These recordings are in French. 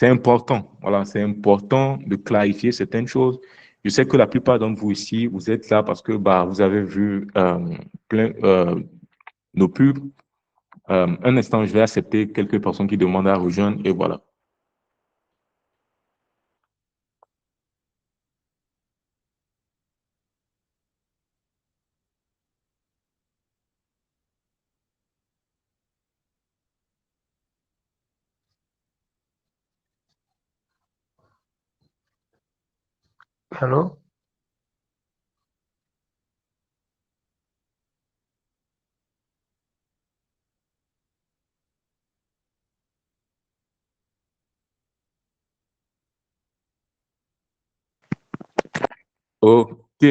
c'est important. Voilà, c'est important de clarifier certaines choses. Je sais que la plupart d'entre vous ici, vous êtes là parce que bah, vous avez vu plein nos pubs. Un instant, je vais accepter quelques personnes qui demandent à rejoindre et voilà. Allô? OK.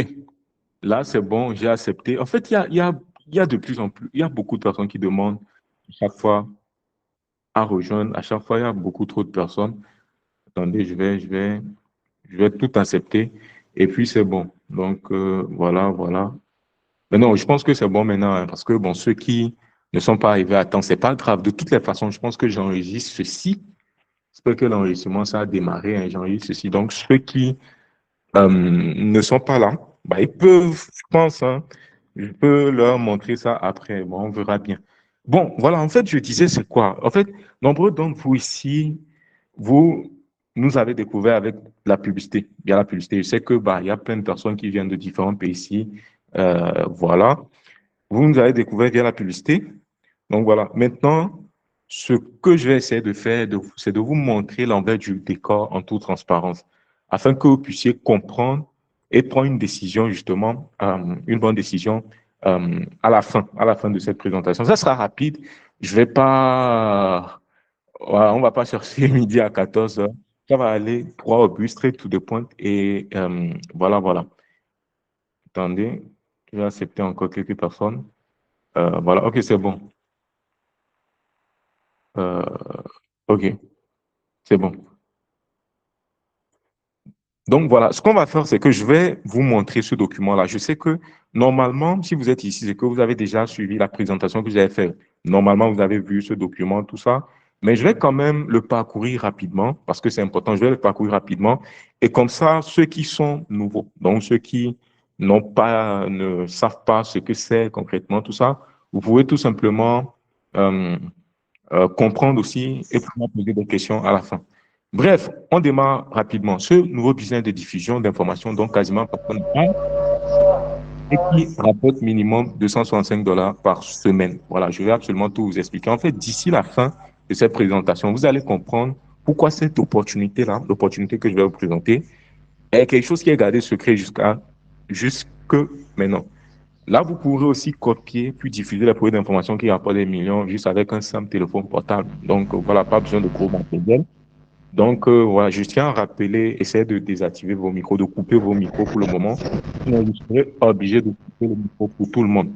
Là, c'est bon, j'ai accepté. En fait, il y a de plus en plus, il y a beaucoup de personnes qui demandent à chaque fois à rejoindre. À chaque fois, il y a beaucoup trop de personnes. Attendez, je vais tout accepter. Et puis, c'est bon. Donc, voilà, voilà. Mais non, je pense que c'est bon maintenant, hein, parce que, bon, ceux qui ne sont pas arrivés à temps, c'est pas grave. De toutes les façons, je pense que j'enregistre ceci. J'espère que l'enregistrement, ça a démarré, hein, j'enregistre ceci. Donc, ceux qui ne sont pas là, bah, ils peuvent, je pense, hein, je peux leur montrer ça après. Bon, on verra bien. Bon, voilà, en fait, je disais, c'est quoi? En fait, nombreux d'entre vous ici, vous nous avez découvert avec la publicité. Il y a la publicité. Je sais que bah, il y a plein de personnes qui viennent de différents pays ici. Voilà. Vous nous avez découvert via la publicité. Donc voilà. Maintenant, ce que je vais essayer de faire, c'est de vous montrer l'envers du décor en toute transparence, afin que vous puissiez comprendre et prendre une décision, justement, une bonne décision à la fin de cette présentation. Ça sera rapide. Je vais pas, voilà, on va pas chercher midi à 14 heures. Ça va aller droit au but, straight to the point. Et voilà, voilà. Attendez, je vais accepter encore quelques personnes. Voilà, ok, c'est bon. Euh, ok, c'est bon. Donc voilà, ce qu'on va faire, c'est que je vais vous montrer ce document-là. Je sais que normalement, si vous êtes ici, c'est que vous avez déjà suivi la présentation que j'avais faite. Normalement, vous avez vu ce document, tout ça. Mais je vais quand même le parcourir rapidement parce que c'est important. Je vais le parcourir rapidement. Et comme ça, ceux qui sont nouveaux, donc ceux qui n'ont pas, ne savent pas ce que c'est concrètement, tout ça, vous pouvez tout simplement euh, comprendre aussi et pouvoir poser des questions à la fin. Bref, on démarre rapidement. Ce nouveau business de diffusion d'informations, donc quasiment personne ne parle, et qui rapporte minimum 265 dollars par semaine. Voilà, je vais absolument tout vous expliquer. En fait, d'ici la fin de cette présentation, vous allez comprendre pourquoi cette opportunité-là, l'opportunité que je vais vous présenter, est quelque chose qui est gardé secret jusque maintenant. Là, vous pourrez aussi copier puis diffuser les produits d'information qui rapportent des millions juste avec un simple téléphone portable. Donc, voilà, pas besoin de gros matériel. Donc, voilà, je tiens à rappeler, essayez de désactiver vos micros, de couper vos micros pour le moment. Sinon, vous serez obligé de couper le micro pour tout le monde.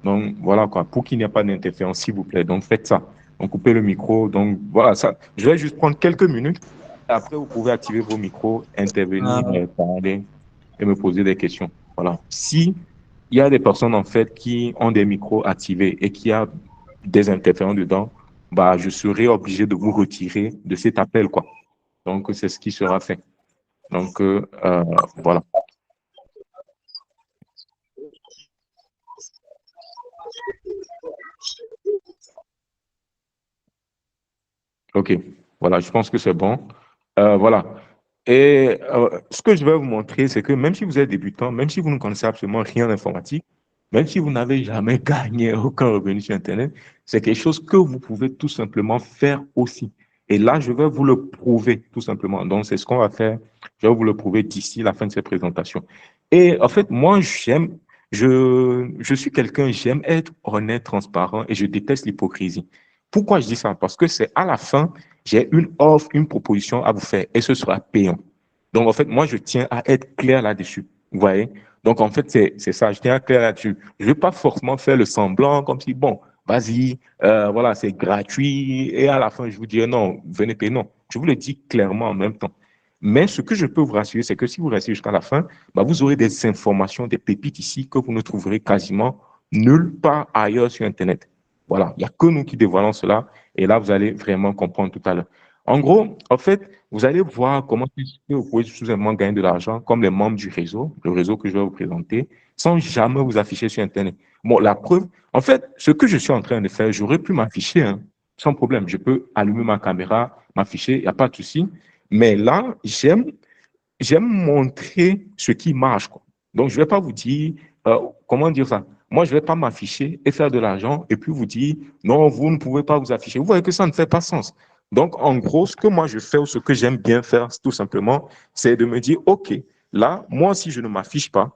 Donc, voilà quoi, pour qu'il n'y ait pas d'interférence, s'il vous plaît. Donc, faites ça. Donc, coupez le micro. Donc, voilà, ça. Je vais juste prendre quelques minutes. Après, vous pouvez activer vos micros, intervenir, parler et me poser des questions. Voilà. Si il y a des personnes, en fait, qui ont des micros activés et qui a des interférences dedans, bah, je serai obligé de vous retirer de cet appel, quoi. Donc, c'est ce qui sera fait. Donc, voilà. OK. Voilà, je pense que c'est bon. Voilà. Et ce que je vais vous montrer, c'est que même si vous êtes débutant, même si vous ne connaissez absolument rien d'informatique, même si vous n'avez jamais gagné aucun revenu sur Internet, c'est quelque chose que vous pouvez tout simplement faire aussi. Et là, je vais vous le prouver tout simplement. Donc, c'est ce qu'on va faire. Je vais vous le prouver d'ici la fin de cette présentation. Et en fait, moi, je suis quelqu'un, j'aime être honnête, transparent et je déteste l'hypocrisie. Pourquoi je dis ça? Parce que c'est à la fin, j'ai une offre, une proposition à vous faire et ce sera payant. Donc, en fait, moi, je tiens à être clair là-dessus. Vous voyez? Donc, en fait, c'est ça, je tiens à être clair là-dessus. Je ne vais pas forcément faire le semblant comme si, bon, vas-y, voilà, c'est gratuit et à la fin, je vous dirai non, venez payer. Non, je vous le dis clairement en même temps. Mais ce que je peux vous rassurer, c'est que si vous restez jusqu'à la fin, bah, vous aurez des informations, des pépites ici que vous ne trouverez quasiment nulle part ailleurs sur Internet. Voilà, il n'y a que nous qui dévoilons cela. Et là, vous allez vraiment comprendre tout à l'heure. En gros, en fait, vous allez voir comment est-ce que vous pouvez tout simplement gagner de l'argent comme les membres du réseau, le réseau que je vais vous présenter, sans jamais vous afficher sur Internet. Bon, la preuve, en fait, ce que je suis en train de faire, j'aurais pu m'afficher, hein, sans problème. Je peux allumer ma caméra, m'afficher, il n'y a pas de souci. Mais là, j'aime montrer ce qui marche, quoi. Donc, je ne vais pas vous dire, comment dire ça? Moi, je ne vais pas m'afficher et faire de l'argent et puis vous dire, non, vous ne pouvez pas vous afficher. Vous voyez que ça ne fait pas sens. Donc, en gros, ce que moi je fais ou ce que j'aime bien faire, tout simplement, c'est de me dire, OK, là, moi, si je ne m'affiche pas,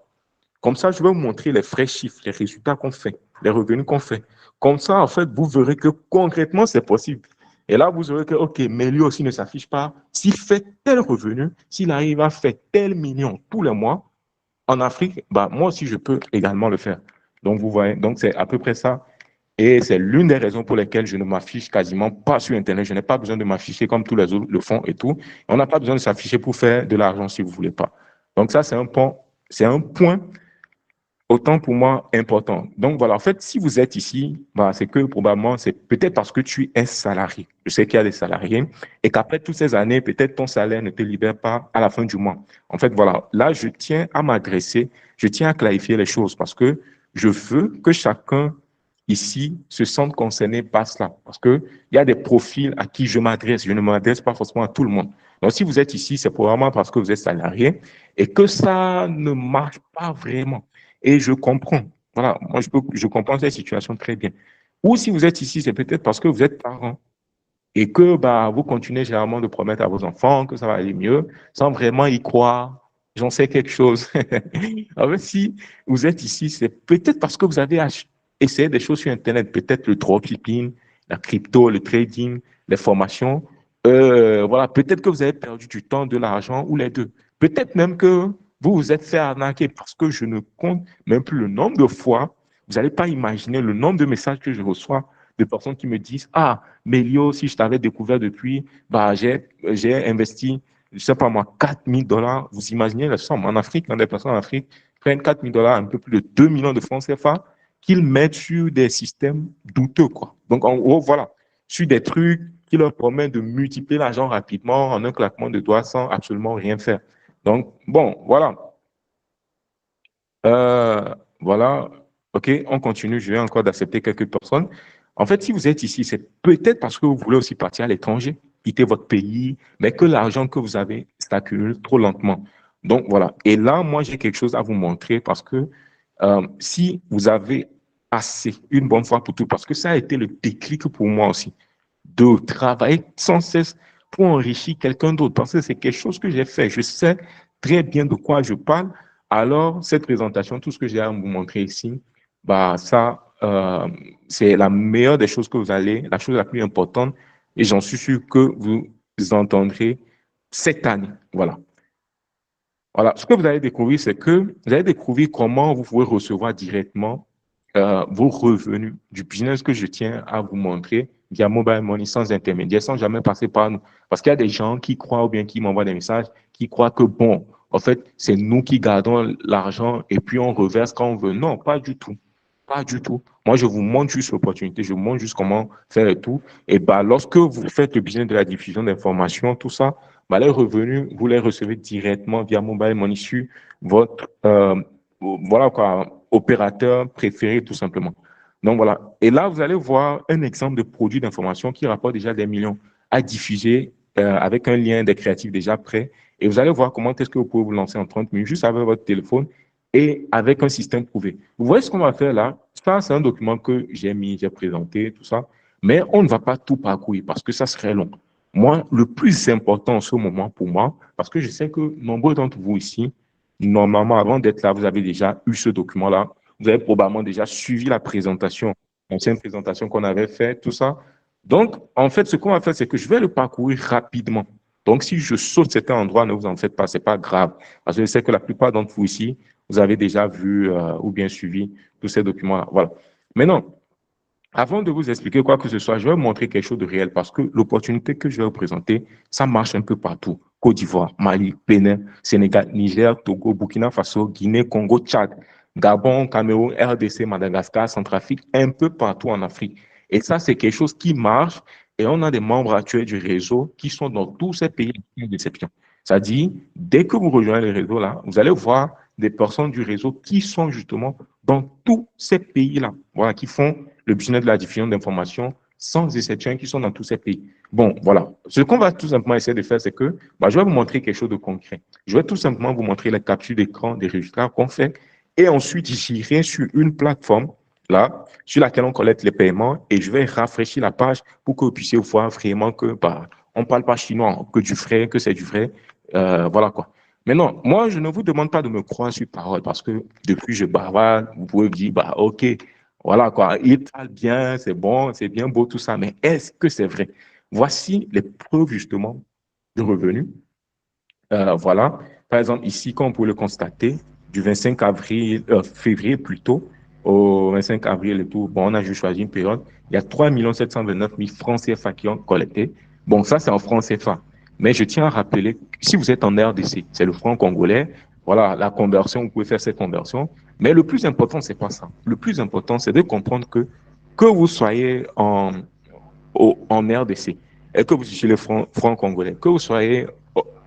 comme ça, je vais vous montrer les vrais chiffres, les résultats qu'on fait, les revenus qu'on fait. Comme ça, en fait, vous verrez que concrètement, c'est possible. Et là, vous aurez que, OK, mais lui aussi ne s'affiche pas. S'il fait tel revenu, s'il arrive à faire tel million tous les mois en Afrique, bah, moi aussi, je peux également le faire. Donc, vous voyez, donc c'est à peu près ça. Et c'est l'une des raisons pour lesquelles je ne m'affiche quasiment pas sur Internet. Je n'ai pas besoin de m'afficher comme tous les autres le font et tout. On n'a pas besoin de s'afficher pour faire de l'argent si vous ne voulez pas. Donc, ça, c'est un point autant pour moi important. Donc voilà, en fait, si vous êtes ici, bah, c'est que probablement, c'est peut-être parce que tu es salarié. Je sais qu'il y a des salariés et qu'après toutes ces années, peut-être ton salaire ne te libère pas à la fin du mois. En fait, voilà, là, je tiens à m'adresser, je tiens à clarifier les choses parce que je veux que chacun ici se sente concerné par cela. Parce qu'il y a des profils à qui je m'adresse. Je ne m'adresse pas forcément à tout le monde. Donc, si vous êtes ici, c'est probablement parce que vous êtes salarié et que ça ne marche pas vraiment. Et je comprends. Voilà, moi, je comprends cette situation très bien. Ou si vous êtes ici, c'est peut-être parce que vous êtes parent et que bah, vous continuez généralement de promettre à vos enfants que ça va aller mieux sans vraiment y croire. J'en sais quelque chose. En fait, si vous êtes ici, c'est peut-être parce que vous avez essayé des choses sur Internet, peut-être le dropshipping, la crypto, le trading, les formations. Voilà, peut-être que vous avez perdu du temps, de l'argent ou les deux. Peut-être même que vous vous êtes fait arnaquer parce que je ne compte même plus le nombre de fois. Vous n'allez pas imaginer le nombre de messages que je reçois de personnes qui me disent, ah, Mélio, si je t'avais découvert depuis, bah, j'ai investi, je sais pas moi, $4 000. Vous imaginez la somme en Afrique, quand des personnes en Afrique prennent $4 000, un peu plus de 2 millions de francs CFA, qu'ils mettent sur des systèmes douteux, quoi. Donc, en gros, voilà, sur des trucs qui leur promettent de multiplier l'argent rapidement en un claquement de doigts sans absolument rien faire. Donc, bon, voilà. Voilà, OK, on continue. Je vais encore d'accepter quelques personnes. En fait, si vous êtes ici, c'est peut-être parce que vous voulez aussi partir à l'étranger, quitter votre pays, mais que l'argent que vous avez s'accumule trop lentement. Donc, voilà. Et là, moi, j'ai quelque chose à vous montrer parce que si vous avez assez, une bonne fois pour tout, parce que ça a été le déclic pour moi aussi, de travailler sans cesse pour enrichir quelqu'un d'autre, parce que c'est quelque chose que j'ai fait. Je sais très bien de quoi je parle. Alors, cette présentation, tout ce que j'ai à vous montrer ici, bah, ça, c'est la meilleure des choses que vous allez, la chose la plus importante, et j'en suis sûr que vous entendrez cette année. Voilà. Voilà. Ce que vous allez découvrir, c'est que vous allez découvrir comment vous pouvez recevoir directement vos revenus du business que je tiens à vous montrer via Mobile Money sans intermédiaire, sans jamais passer par nous. Parce qu'il y a des gens qui croient ou bien qui m'envoient des messages, qui croient que bon, en fait, c'est nous qui gardons l'argent et puis on reverse quand on veut. Non, pas du tout. Pas du tout. Moi, je vous montre juste l'opportunité, je vous montre juste comment faire le tout. Et bah, lorsque vous faites le business de la diffusion d'informations, tout ça, bah, les revenus, vous les recevez directement via Mobile Money sur votre voilà quoi, opérateur préféré, tout simplement. Donc voilà. Et là, vous allez voir un exemple de produit d'information qui rapporte déjà des millions à diffuser avec un lien des créatifs déjà prêt. Et vous allez voir comment est-ce que vous pouvez vous lancer en 30 minutes juste avec votre téléphone et avec un système prouvé. Vous voyez ce qu'on va faire là? Ça, c'est un document que j'ai mis, j'ai présenté, tout ça. Mais on ne va pas tout parcourir parce que ça serait long. Moi, le plus important en ce moment pour moi, parce que je sais que nombreux d'entre vous ici, normalement, avant d'être là, vous avez déjà eu ce document-là. Vous avez probablement déjà suivi la présentation, l'ancienne présentation qu'on avait faite, tout ça. Donc, en fait, ce qu'on va faire, c'est que je vais le parcourir rapidement. Donc, si je saute certains endroits, ne vous en faites pas, c'est pas grave. Parce que je sais que la plupart d'entre vous ici, vous avez déjà vu ou bien suivi tous ces documents-là. Voilà. Maintenant, avant de vous expliquer quoi que ce soit, je vais vous montrer quelque chose de réel parce que l'opportunité que je vais vous présenter, ça marche un peu partout. Côte d'Ivoire, Mali, Bénin, Sénégal, Niger, Togo, Burkina Faso, Guinée, Congo, Tchad, Gabon, Cameroun, RDC, Madagascar, Centrafrique, un peu partout en Afrique. Et ça, c'est quelque chose qui marche Et on a des membres actuels du réseau qui sont dans tous ces pays de déception. C'est-à-dire, dès que vous rejoignez le réseau là, vous allez voir des personnes du réseau qui sont justement dans tous ces pays-là, voilà, qui font le business de la diffusion d'informations sans exception, qui sont dans tous ces pays. Bon, voilà. Ce qu'on va tout simplement essayer de faire, c'est que je vais vous montrer quelque chose de concret. Je vais tout simplement vous montrer la capture d'écran des résultats qu'on fait. Et ensuite, j'irai sur une plateforme là, sur laquelle on collecte les paiements et je vais rafraîchir la page pour que vous puissiez voir vraiment que on ne parle pas chinois, que du vrai, que c'est du vrai. Voilà quoi. Maintenant, moi, je ne vous demande pas de me croire sur parole parce que depuis je bavarde, vous pouvez me dire, ok, voilà quoi, il parle bien, c'est bon, c'est bien beau tout ça, mais est-ce que c'est vrai? Voici les preuves justement de revenus. Voilà. Par exemple, ici, comme vous pouvez le constater, du 25 avril, février plutôt, au 25 avril et tout, bon, on a juste choisi une période. Il y a 3 729 000 francs CFA qui ont collecté. Bon, ça, c'est en francs CFA. Mais je tiens à rappeler, si vous êtes en RDC, c'est le franc congolais. Voilà, la conversion, vous pouvez faire cette conversion. Mais le plus important, c'est pas ça. Le plus important, c'est de comprendre que vous soyez en RDC et que vous utilisez le franc congolais, que vous soyez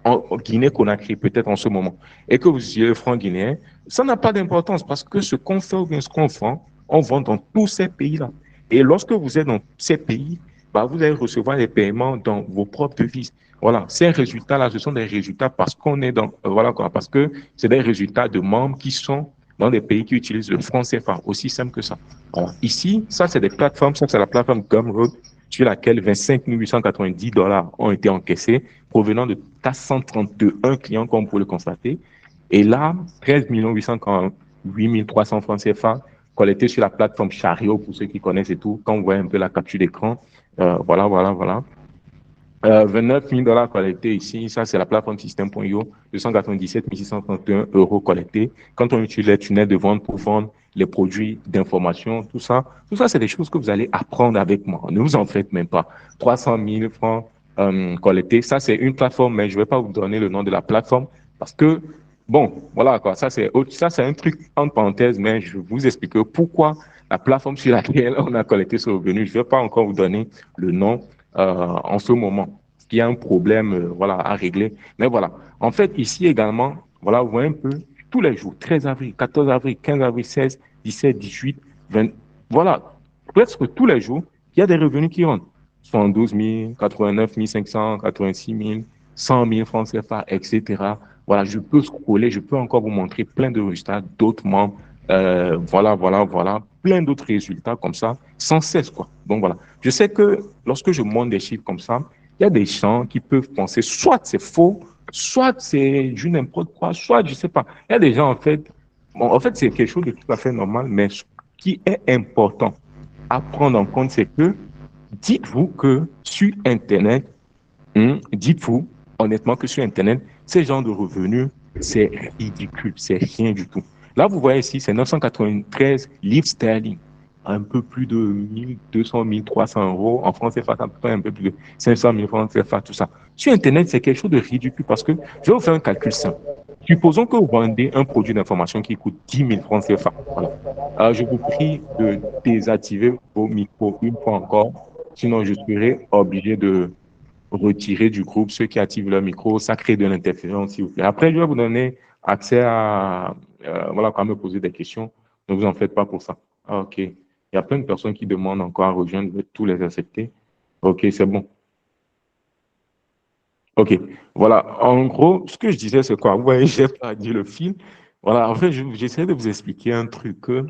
en Guinée-Conakry, peut-être en ce moment, et que vous utilisez le franc guinéen, ça n'a pas d'importance parce que ce qu'on fait ou bien ce qu'on vend, on vend dans tous ces pays-là. Et lorsque vous êtes dans ces pays, vous allez recevoir les paiements dans vos propres devises. Voilà, ces résultats-là, ce sont des résultats parce qu'on est dans, voilà quoi, parce que c'est des résultats de membres qui sont dans des pays qui utilisent le franc CFA, aussi simple que ça. Voilà. Ici, ça, c'est des plateformes, ça, c'est la plateforme Gumroad, sur laquelle 25 890 dollars ont été encaissés, provenant de 431 clients, comme vous pouvez le constater. Et là, 13 848 300 francs CFA collectés sur la plateforme Chariot, pour ceux qui connaissent et tout. Quand vous voyez un peu la capture d'écran, voilà. 29 000 dollars collectés ici, ça c'est la plateforme System.io, 297 631 euros collectés. Quand on utilise les tunnels de vente pour vendre les produits d'information, tout ça c'est des choses que vous allez apprendre avec moi. Ne vous en faites même pas. 300 000 francs collectés, ça c'est une plateforme, mais je ne vais pas vous donner le nom de la plateforme parce que, bon, voilà quoi, ça c'est un truc entre parenthèses, mais je vais vous expliquer pourquoi la plateforme sur laquelle on a collecté ce revenu, je ne vais pas encore vous donner le nom en ce moment. Il y a un problème à régler. Mais voilà. En fait, ici également, voilà, vous voyez un peu tous les jours, 13 avril, 14 avril, 15 avril, 16, 17, 18, 20, voilà, presque tous les jours, il y a des revenus qui rentrent. 72 000, 89 500, 86 000, 100 000 francs CFA, etc. Voilà, je peux scroller, je peux encore vous montrer plein de résultats d'autres membres. Voilà. Plein d'autres résultats comme ça, sans cesse, quoi. Donc voilà. Je sais que lorsque je montre des chiffres comme ça, il y a des gens qui peuvent penser soit c'est faux, soit c'est du n'importe quoi, soit je sais pas. Il y a des gens, en fait, c'est quelque chose de tout à fait normal, mais ce qui est important à prendre en compte, c'est que dites-vous que sur Internet, dites-vous honnêtement que sur Internet, ces genres de revenus, c'est ridicule, c'est rien du tout. Là, vous voyez ici, c'est 993 livres sterling, un peu plus de 1200, 1300 euros. En France, c'est un peu plus de 500 000 francs CFA, tout ça. Sur Internet, c'est quelque chose de ridicule parce que je vais vous faire un calcul simple. Supposons que vous vendez un produit d'information qui coûte 10 000 francs CFA. Voilà. Alors, je vous prie de désactiver vos micros une fois encore, sinon je serai obligé de retirer du groupe ceux qui activent leur micro, ça crée de l'interférence, s'il vous plaît. Après, je vais vous donner accès à, quand me poser des questions. Ne vous en faites pas pour ça. Ah, OK. Il y a plein de personnes qui demandent encore à rejoindre, je vais tous les accepter. OK, c'est bon. OK. Voilà. En gros, ce que je disais, c'est quoi? Vous voyez, j'ai perdu le fil. Voilà. En fait, j'essaie de vous expliquer un truc que,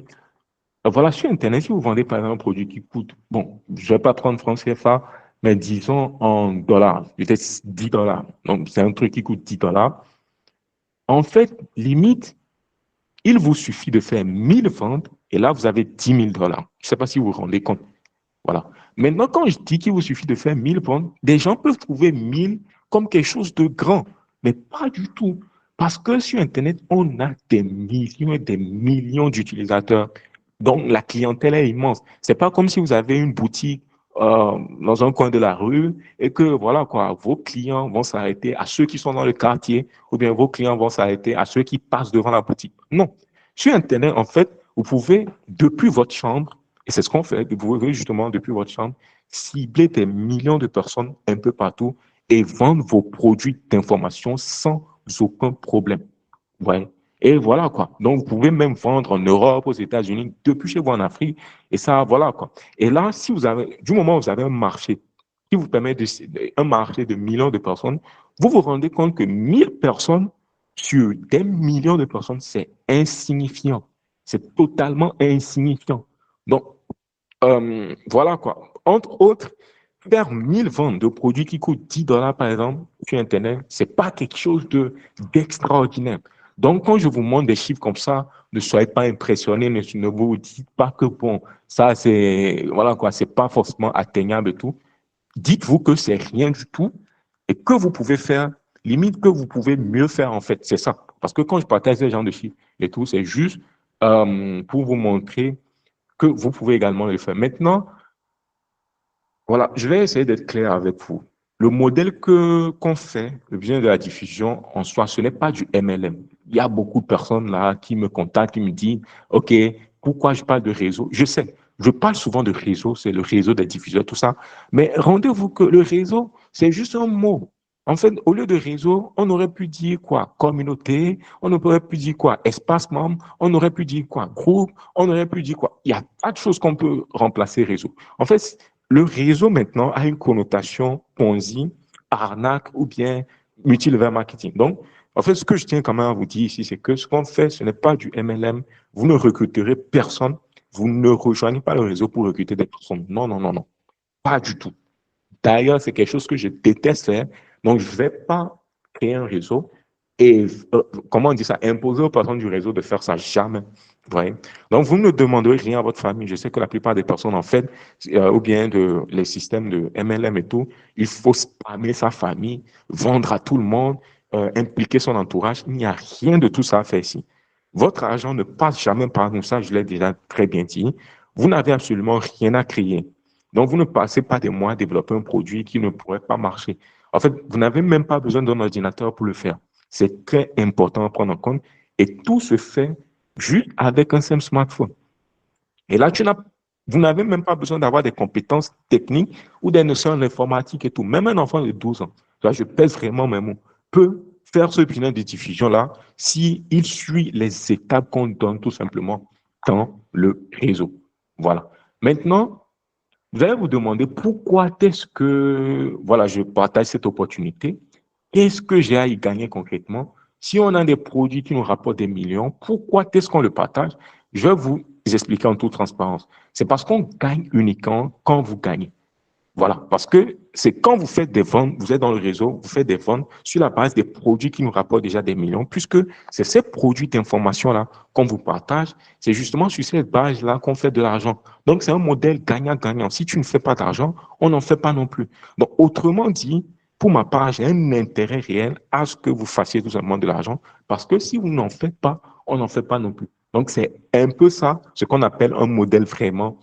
voilà, sur Internet, si vous vendez par exemple un produit qui coûte, bon, je ne vais pas prendre francs CFA, mais disons en dollars, peut-être 10 dollars. Donc, c'est un truc qui coûte 10 dollars. En fait, limite, il vous suffit de faire 1000 ventes et là, vous avez 10 000 dollars. Je ne sais pas si vous vous rendez compte. Voilà. Maintenant, quand je dis qu'il vous suffit de faire 1000 ventes, des gens peuvent trouver 1000 comme quelque chose de grand, mais pas du tout. Parce que sur Internet, on a des millions et des millions d'utilisateurs. Donc, la clientèle est immense. C'est pas comme si vous avez une boutique dans un coin de la rue et que, voilà quoi, vos clients vont s'arrêter à ceux qui sont dans le quartier ou bien vos clients vont s'arrêter à ceux qui passent devant la boutique. Non. Sur Internet, en fait, vous pouvez, depuis votre chambre, et c'est ce qu'on fait, vous pouvez justement depuis votre chambre, cibler des millions de personnes un peu partout et vendre vos produits d'information sans aucun problème. Ouais. Et voilà quoi. Donc, vous pouvez même vendre en Europe, aux États-Unis, depuis chez vous en Afrique. Et ça, voilà quoi. Et là, si vous avez, du moment où vous avez un marché qui vous permet un marché de millions de personnes, vous vous rendez compte que 1000 personnes sur des millions de personnes, c'est insignifiant. C'est totalement insignifiant. Donc, voilà quoi. Entre autres, faire 1000 ventes de produits qui coûtent $10 par exemple sur Internet, c'est pas quelque chose d'extraordinaire. Donc, quand je vous montre des chiffres comme ça, ne soyez pas impressionnés, ne vous dites pas que bon, ça c'est, voilà quoi, c'est pas forcément atteignable et tout. Dites-vous que c'est rien du tout et que vous pouvez faire, limite que vous pouvez mieux faire en fait. C'est ça. Parce que quand je partage ce genre de chiffres et tout, c'est juste pour vous montrer que vous pouvez également le faire. Maintenant, voilà, je vais essayer d'être clair avec vous. Le modèle qu'on fait, le bien de la diffusion en soi, ce n'est pas du MLM. Il y a beaucoup de personnes là qui me contactent, qui me disent, OK, pourquoi je parle de réseau? Je sais, je parle souvent de réseau, c'est le réseau des diffuseurs, tout ça. Mais rendez-vous que le réseau, c'est juste un mot. En fait, au lieu de réseau, on aurait pu dire quoi? Communauté, on aurait pu dire quoi? Espace membre, on aurait pu dire quoi? Groupe, on aurait pu dire quoi? Il y a pas de choses qu'on peut remplacer réseau. En fait, le réseau maintenant a une connotation Ponzi, arnaque ou bien multi-level marketing. Donc, en fait, ce que je tiens quand même à vous dire ici, c'est que ce qu'on fait, ce n'est pas du MLM. Vous ne recruterez personne. Vous ne rejoignez pas le réseau pour recruter des personnes. Non, non, non, non. Pas du tout. D'ailleurs, c'est quelque chose que je déteste faire. Donc, je ne vais pas créer un réseau et, comment on dit ça, imposer aux personnes du réseau de faire ça. Jamais. Vous voyez? Donc, vous ne demanderez rien à votre famille. Je sais que la plupart des personnes, en fait, ou bien les systèmes de MLM et tout, il faut spammer sa famille, vendre à tout le monde, impliquer son entourage. Il n'y a rien de tout ça à faire ici. Votre argent ne passe jamais par nous. Ça, je l'ai déjà très bien dit. Vous n'avez absolument rien à créer. Donc, vous ne passez pas des mois à développer un produit qui ne pourrait pas marcher. En fait, vous n'avez même pas besoin d'un ordinateur pour le faire. C'est très important à prendre en compte. Et tout se fait juste avec un simple smartphone. Et là, vous n'avez même pas besoin d'avoir des compétences techniques ou des notions d'informatique et tout. Même un enfant de 12 ans, là, je pèse vraiment mes mots, peut faire ce business de diffusion-là s'il suit les étapes qu'on donne tout simplement dans le réseau. Voilà. Maintenant, vous allez vous demander pourquoi est-ce que, voilà, je partage cette opportunité. Qu'est-ce que j'ai à y gagner concrètement? Si on a des produits qui nous rapportent des millions, pourquoi est-ce qu'on le partage? Je vais vous expliquer en toute transparence. C'est parce qu'on gagne uniquement quand vous gagnez. Voilà, parce que c'est quand vous faites des ventes, vous êtes dans le réseau, vous faites des ventes sur la base des produits qui nous rapportent déjà des millions, puisque c'est ces produits d'information-là qu'on vous partage, c'est justement sur cette base-là qu'on fait de l'argent. Donc, c'est un modèle gagnant-gagnant. Si tu ne fais pas d'argent, on n'en fait pas non plus. Donc, autrement dit, pour ma part, j'ai un intérêt réel à ce que vous fassiez tout simplement de l'argent, parce que si vous n'en faites pas, on n'en fait pas non plus. Donc, c'est un peu ça, ce qu'on appelle un modèle vraiment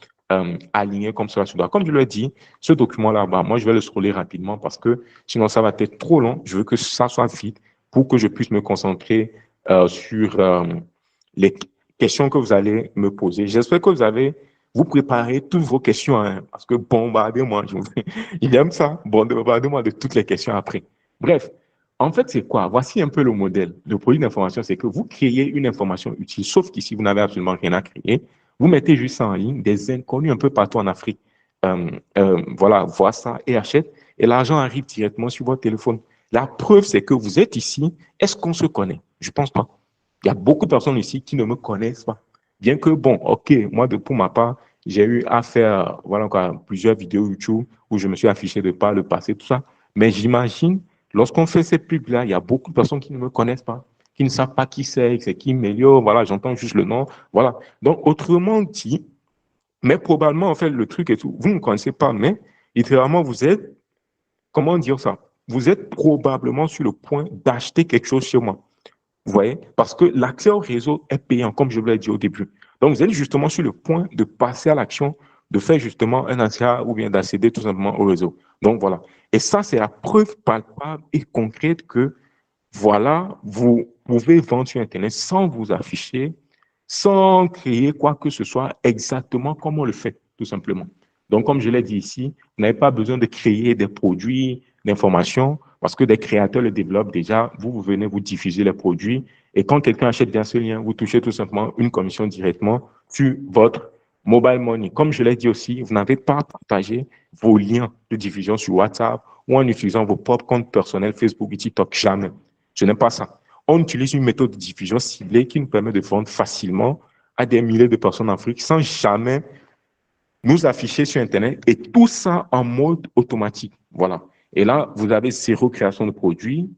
aligné comme cela se doit. Comme je l'ai dit, ce document-là, bah, moi, je vais le scroller rapidement parce que sinon, ça va être trop long. Je veux que ça soit vite pour que je puisse me concentrer sur les questions que vous allez me poser. J'espère que vous préparez toutes vos questions, hein, parce que bombardez-moi. Il aime ça, bombardez-moi de toutes les questions après. Bref, en fait, c'est quoi? Voici un peu le modèle. Le produit d'information, c'est que vous créez une information utile, sauf qu'ici, vous n'avez absolument rien à créer. Vous mettez juste ça en ligne, des inconnus un peu partout en Afrique voilà, voient ça et achètent, et l'argent arrive directement sur votre téléphone. La preuve, c'est que vous êtes ici. Est-ce qu'on se connaît? Je pense pas. Il y a beaucoup de personnes ici qui ne me connaissent pas. Bien que, bon, ok, moi, pour ma part, j'ai eu à faire, voilà, encore plusieurs vidéos YouTube où je me suis affiché de par le passé, tout ça. Mais j'imagine, lorsqu'on fait cette pub-là, il y a beaucoup de personnes qui ne me connaissent pas, qui ne savent pas qui c'est qui Melio, voilà, j'entends juste le nom, voilà. Donc, autrement dit, mais probablement, en fait, le truc et tout, vous ne connaissez pas, mais littéralement, vous êtes, comment dire ça? Vous êtes probablement sur le point d'acheter quelque chose chez moi. Vous voyez? Parce que l'accès au réseau est payant, comme je vous l'ai dit au début. Donc, vous êtes justement sur le point de passer à l'action, de faire justement un achat ou bien d'accéder tout simplement au réseau. Donc, voilà. Et ça, c'est la preuve palpable et concrète que, voilà, vous pouvez vendre sur Internet sans vous afficher, sans créer quoi que ce soit exactement comme on le fait, tout simplement. Donc, comme je l'ai dit ici, vous n'avez pas besoin de créer des produits d'information parce que des créateurs le développent déjà. Vous venez, vous diffusez les produits et quand quelqu'un achète bien ce lien, vous touchez tout simplement une commission directement sur votre mobile money. Comme je l'ai dit aussi, vous n'avez pas à partager vos liens de diffusion sur WhatsApp ou en utilisant vos propres comptes personnels Facebook et TikTok. Jamais. Je n'aime pas ça. On utilise une méthode de diffusion ciblée qui nous permet de vendre facilement à des milliers de personnes en Afrique sans jamais nous afficher sur Internet et tout ça en mode automatique. Voilà. Et là, vous avez zéro création de produit.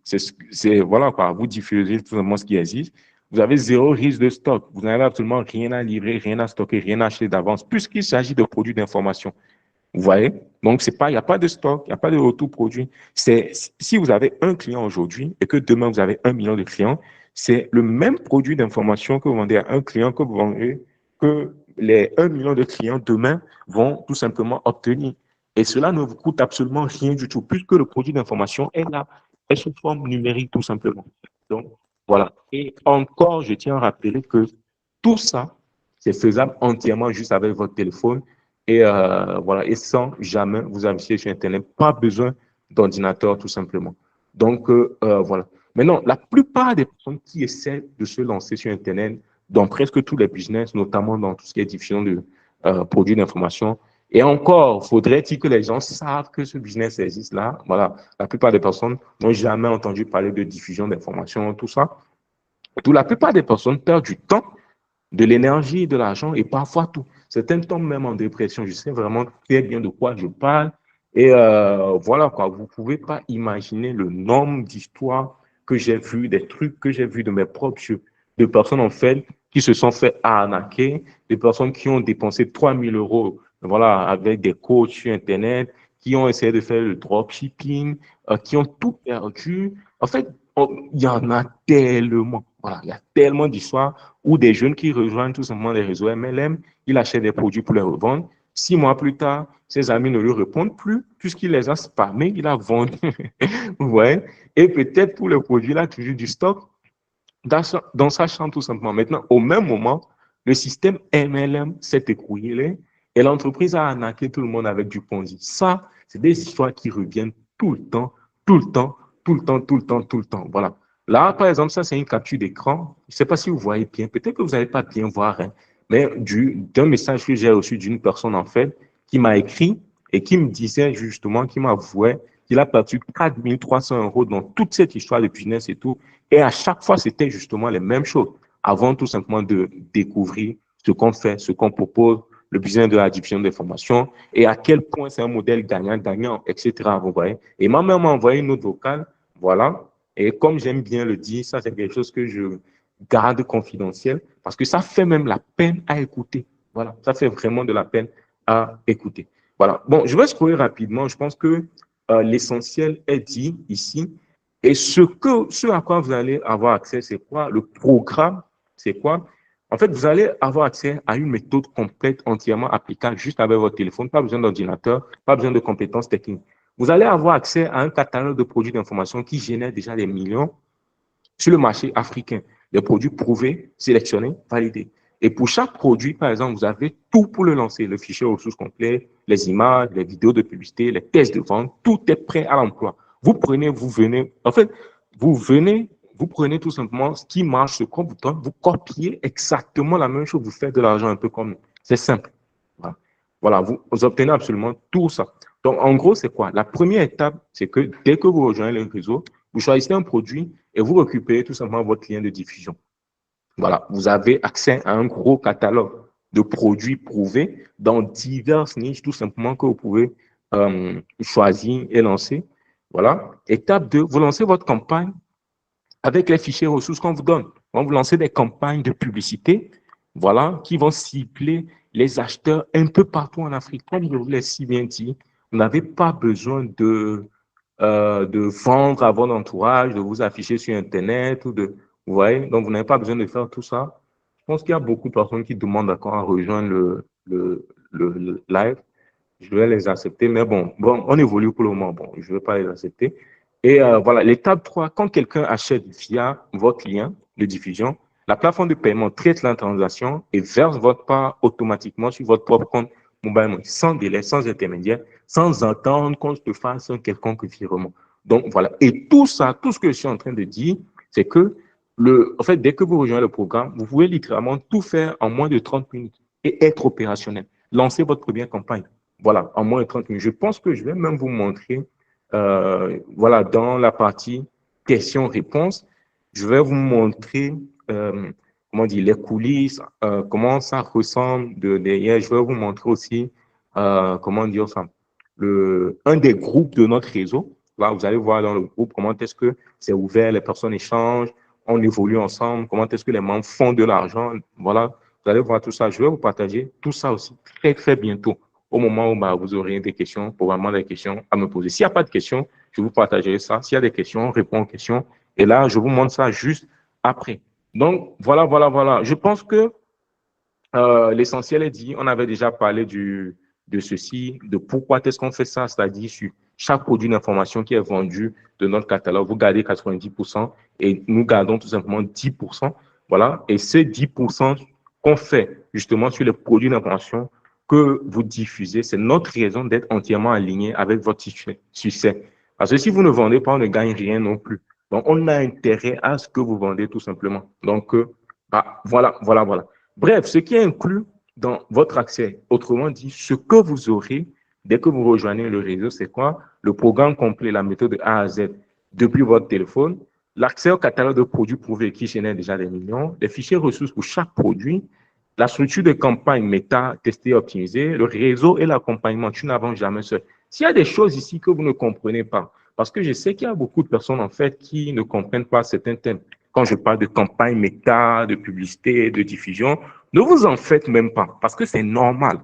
Voilà quoi. Vous diffusez tout simplement ce qui existe. Vous avez zéro risque de stock. Vous n'avez absolument rien à livrer, rien à stocker, rien à acheter d'avance, puisqu'il s'agit de produits d'information. Vous voyez? Donc, c'est pas, il n'y a pas de stock, il n'y a pas de retour produit. Si vous avez un client aujourd'hui et que demain vous avez 1 million de clients, c'est le même produit d'information que vous vendez à un client que vous vendez, que les 1 million de clients demain vont tout simplement obtenir. Et cela ne vous coûte absolument rien du tout, puisque le produit d'information est là, est sous forme numérique tout simplement. Donc, voilà. Et encore, je tiens à rappeler que tout ça, c'est faisable entièrement juste avec votre téléphone et voilà, et sans jamais vous afficher sur Internet. Pas besoin d'ordinateur, tout simplement. Donc, voilà. Maintenant, la plupart des personnes qui essaient de se lancer sur Internet, dans presque tous les business, notamment dans tout ce qui est diffusion de produits d'information, et encore, faudrait-il que les gens savent que ce business existe là. Voilà, la plupart des personnes n'ont jamais entendu parler de diffusion d'informations, tout ça. Tout, la plupart des personnes perdent du temps, de l'énergie, de l'argent et parfois tout. Certains tombent même en dépression. Je sais vraiment très bien de quoi je parle. Et voilà quoi, vous ne pouvez pas imaginer le nombre d'histoires que j'ai vues, des trucs que j'ai vus de mes propres yeux, de personnes en fait qui se sont fait arnaquer, des personnes qui ont dépensé 3 000 € voilà, avec des coachs sur Internet, qui ont essayé de faire le dropshipping, qui ont tout perdu. En fait, il y en a tellement. Voilà, il y a tellement d'histoires ou des jeunes qui rejoignent tout simplement les réseaux MLM, il achète des produits pour les revendre. 6 mois plus tard, ses amis ne lui répondent plus puisqu'il les a spammés, il a vendu. Ouais. Et peut-être pour les produits, il a toujours du stock dans sa chambre tout simplement. Maintenant, au même moment, le système MLM s'est écrouillé et l'entreprise a arnaqué tout le monde avec du Ponzi. Ça, c'est des histoires qui reviennent tout le temps, tout le temps, tout le temps, tout le temps, tout le temps. Voilà. Là, par exemple, ça, c'est une capture d'écran. Je ne sais pas si vous voyez bien. Peut-être que vous n'allez pas bien voir, hein, mais d'un message que j'ai reçu d'une personne, en fait, qui m'a écrit et qui me disait justement, qui m'avouait qu'il a perdu 4 300 € dans toute cette histoire de business et tout. Et à chaque fois, c'était justement les mêmes choses. Avant tout simplement de découvrir ce qu'on fait, ce qu'on propose, le business de la diffusion d'informations et à quel point c'est un modèle gagnant-gagnant, etc. Vous voyez. Et ma mère m'a envoyé une autre vocale. Voilà. Et comme j'aime bien le dire, ça, c'est quelque chose que je garde confidentiel parce que ça fait même la peine à écouter. Voilà. Ça fait vraiment de la peine à écouter. Voilà. Bon, je vais scroller rapidement. Je pense que l'essentiel est dit ici. Et ce à quoi vous allez avoir accès, c'est quoi? Le programme, c'est quoi? En fait, vous allez avoir accès à une méthode complète, entièrement applicable juste avec votre téléphone. Pas besoin d'ordinateur, pas besoin de compétences techniques. Vous allez avoir accès à un catalogue de produits d'information qui génère déjà des millions sur le marché africain. Des produits prouvés, sélectionnés, validés. Et pour chaque produit, par exemple, vous avez tout pour le lancer. Le fichier ressources complet, les images, les vidéos de publicité, les tests de vente, tout est prêt à l'emploi. Vous prenez, vous venez, en fait, vous venez, vous prenez tout simplement ce qui marche, ce qu'on vous donne, vous copiez exactement la même chose, vous faites de l'argent un peu comme nous. C'est simple. Voilà, voilà vous obtenez absolument tout ça. Donc, en gros, c'est quoi? La première étape, c'est que dès que vous rejoignez le réseau, vous choisissez un produit et vous récupérez tout simplement votre lien de diffusion. Voilà, vous avez accès à un gros catalogue de produits prouvés dans diverses niches, tout simplement, que vous pouvez choisir et lancer. Voilà. Étape 2, vous lancez votre campagne avec les fichiers ressources qu'on vous donne. On vous lancez des campagnes de publicité, voilà, qui vont cibler les acheteurs un peu partout en Afrique. Comme je vous l'ai si bien dit, vous n'avez pas besoin de vendre à votre entourage, de vous afficher sur Internet, ou de, vous voyez, donc vous n'avez pas besoin de faire tout ça. Je pense qu'il y a beaucoup de personnes qui demandent encore à rejoindre le live. Je vais les accepter, mais bon, on évolue pour le moment. Bon, je ne vais pas les accepter. Et voilà, l'étape 3, quand quelqu'un achète via votre lien de diffusion, la plateforme de paiement traite la transaction et verse votre part automatiquement sur votre propre compte mobile money, sans délai, sans intermédiaire, sans attendre qu'on te fasse un quelconque virement. Donc, voilà. Et tout ça, tout ce que je suis en train de dire, c'est que, en fait, dès que vous rejoignez le programme, vous pouvez littéralement tout faire en moins de 30 minutes et être opérationnel. Lancer votre première campagne. Voilà, en moins de 30 minutes. Je pense que je vais même vous montrer, voilà, dans la partie questions-réponses, je vais vous montrer, comment dire, les coulisses, comment ça ressemble de derrière. Je vais vous montrer aussi, comment dire ça, un des groupes de notre réseau. Là, vous allez voir dans le groupe comment est-ce que c'est ouvert, les personnes échangent, on évolue ensemble, comment est-ce que les membres font de l'argent. Voilà, vous allez voir tout ça. Je vais vous partager tout ça aussi très, très bientôt. Au moment où vous aurez des questions, probablement des questions à me poser. S'il n'y a pas de questions, je vous partagerai ça. S'il y a des questions, on répond aux questions. Et là, je vous montre ça juste après. Donc, voilà, voilà, voilà. Je pense que l'essentiel est dit. On avait déjà parlé de ceci, de pourquoi est-ce qu'on fait ça, c'est-à-dire sur chaque produit d'information qui est vendu de notre catalogue, vous gardez 90% et nous gardons tout simplement 10%. Voilà. Et ces 10% qu'on fait justement sur les produits d'information que vous diffusez, c'est notre raison d'être entièrement aligné avec votre succès. Parce que si vous ne vendez pas, on ne gagne rien non plus. Donc, on a intérêt à ce que vous vendez tout simplement. Donc, voilà, voilà, voilà. Bref, ce qui est inclus dans votre accès, autrement dit, ce que vous aurez dès que vous rejoignez le réseau, c'est quoi? Le programme complet, la méthode de A à Z depuis votre téléphone, l'accès au catalogue de produits prouvés qui génère déjà des millions, les fichiers ressources pour chaque produit, la structure de campagne méta, testée et optimisée, le réseau et l'accompagnement. Tu n'avances jamais seul. S'il y a des choses ici que vous ne comprenez pas, parce que je sais qu'il y a beaucoup de personnes, en fait, qui ne comprennent pas certains thèmes. Quand je parle de campagne méta, de publicité, de diffusion, ne vous en faites même pas, parce que c'est normal.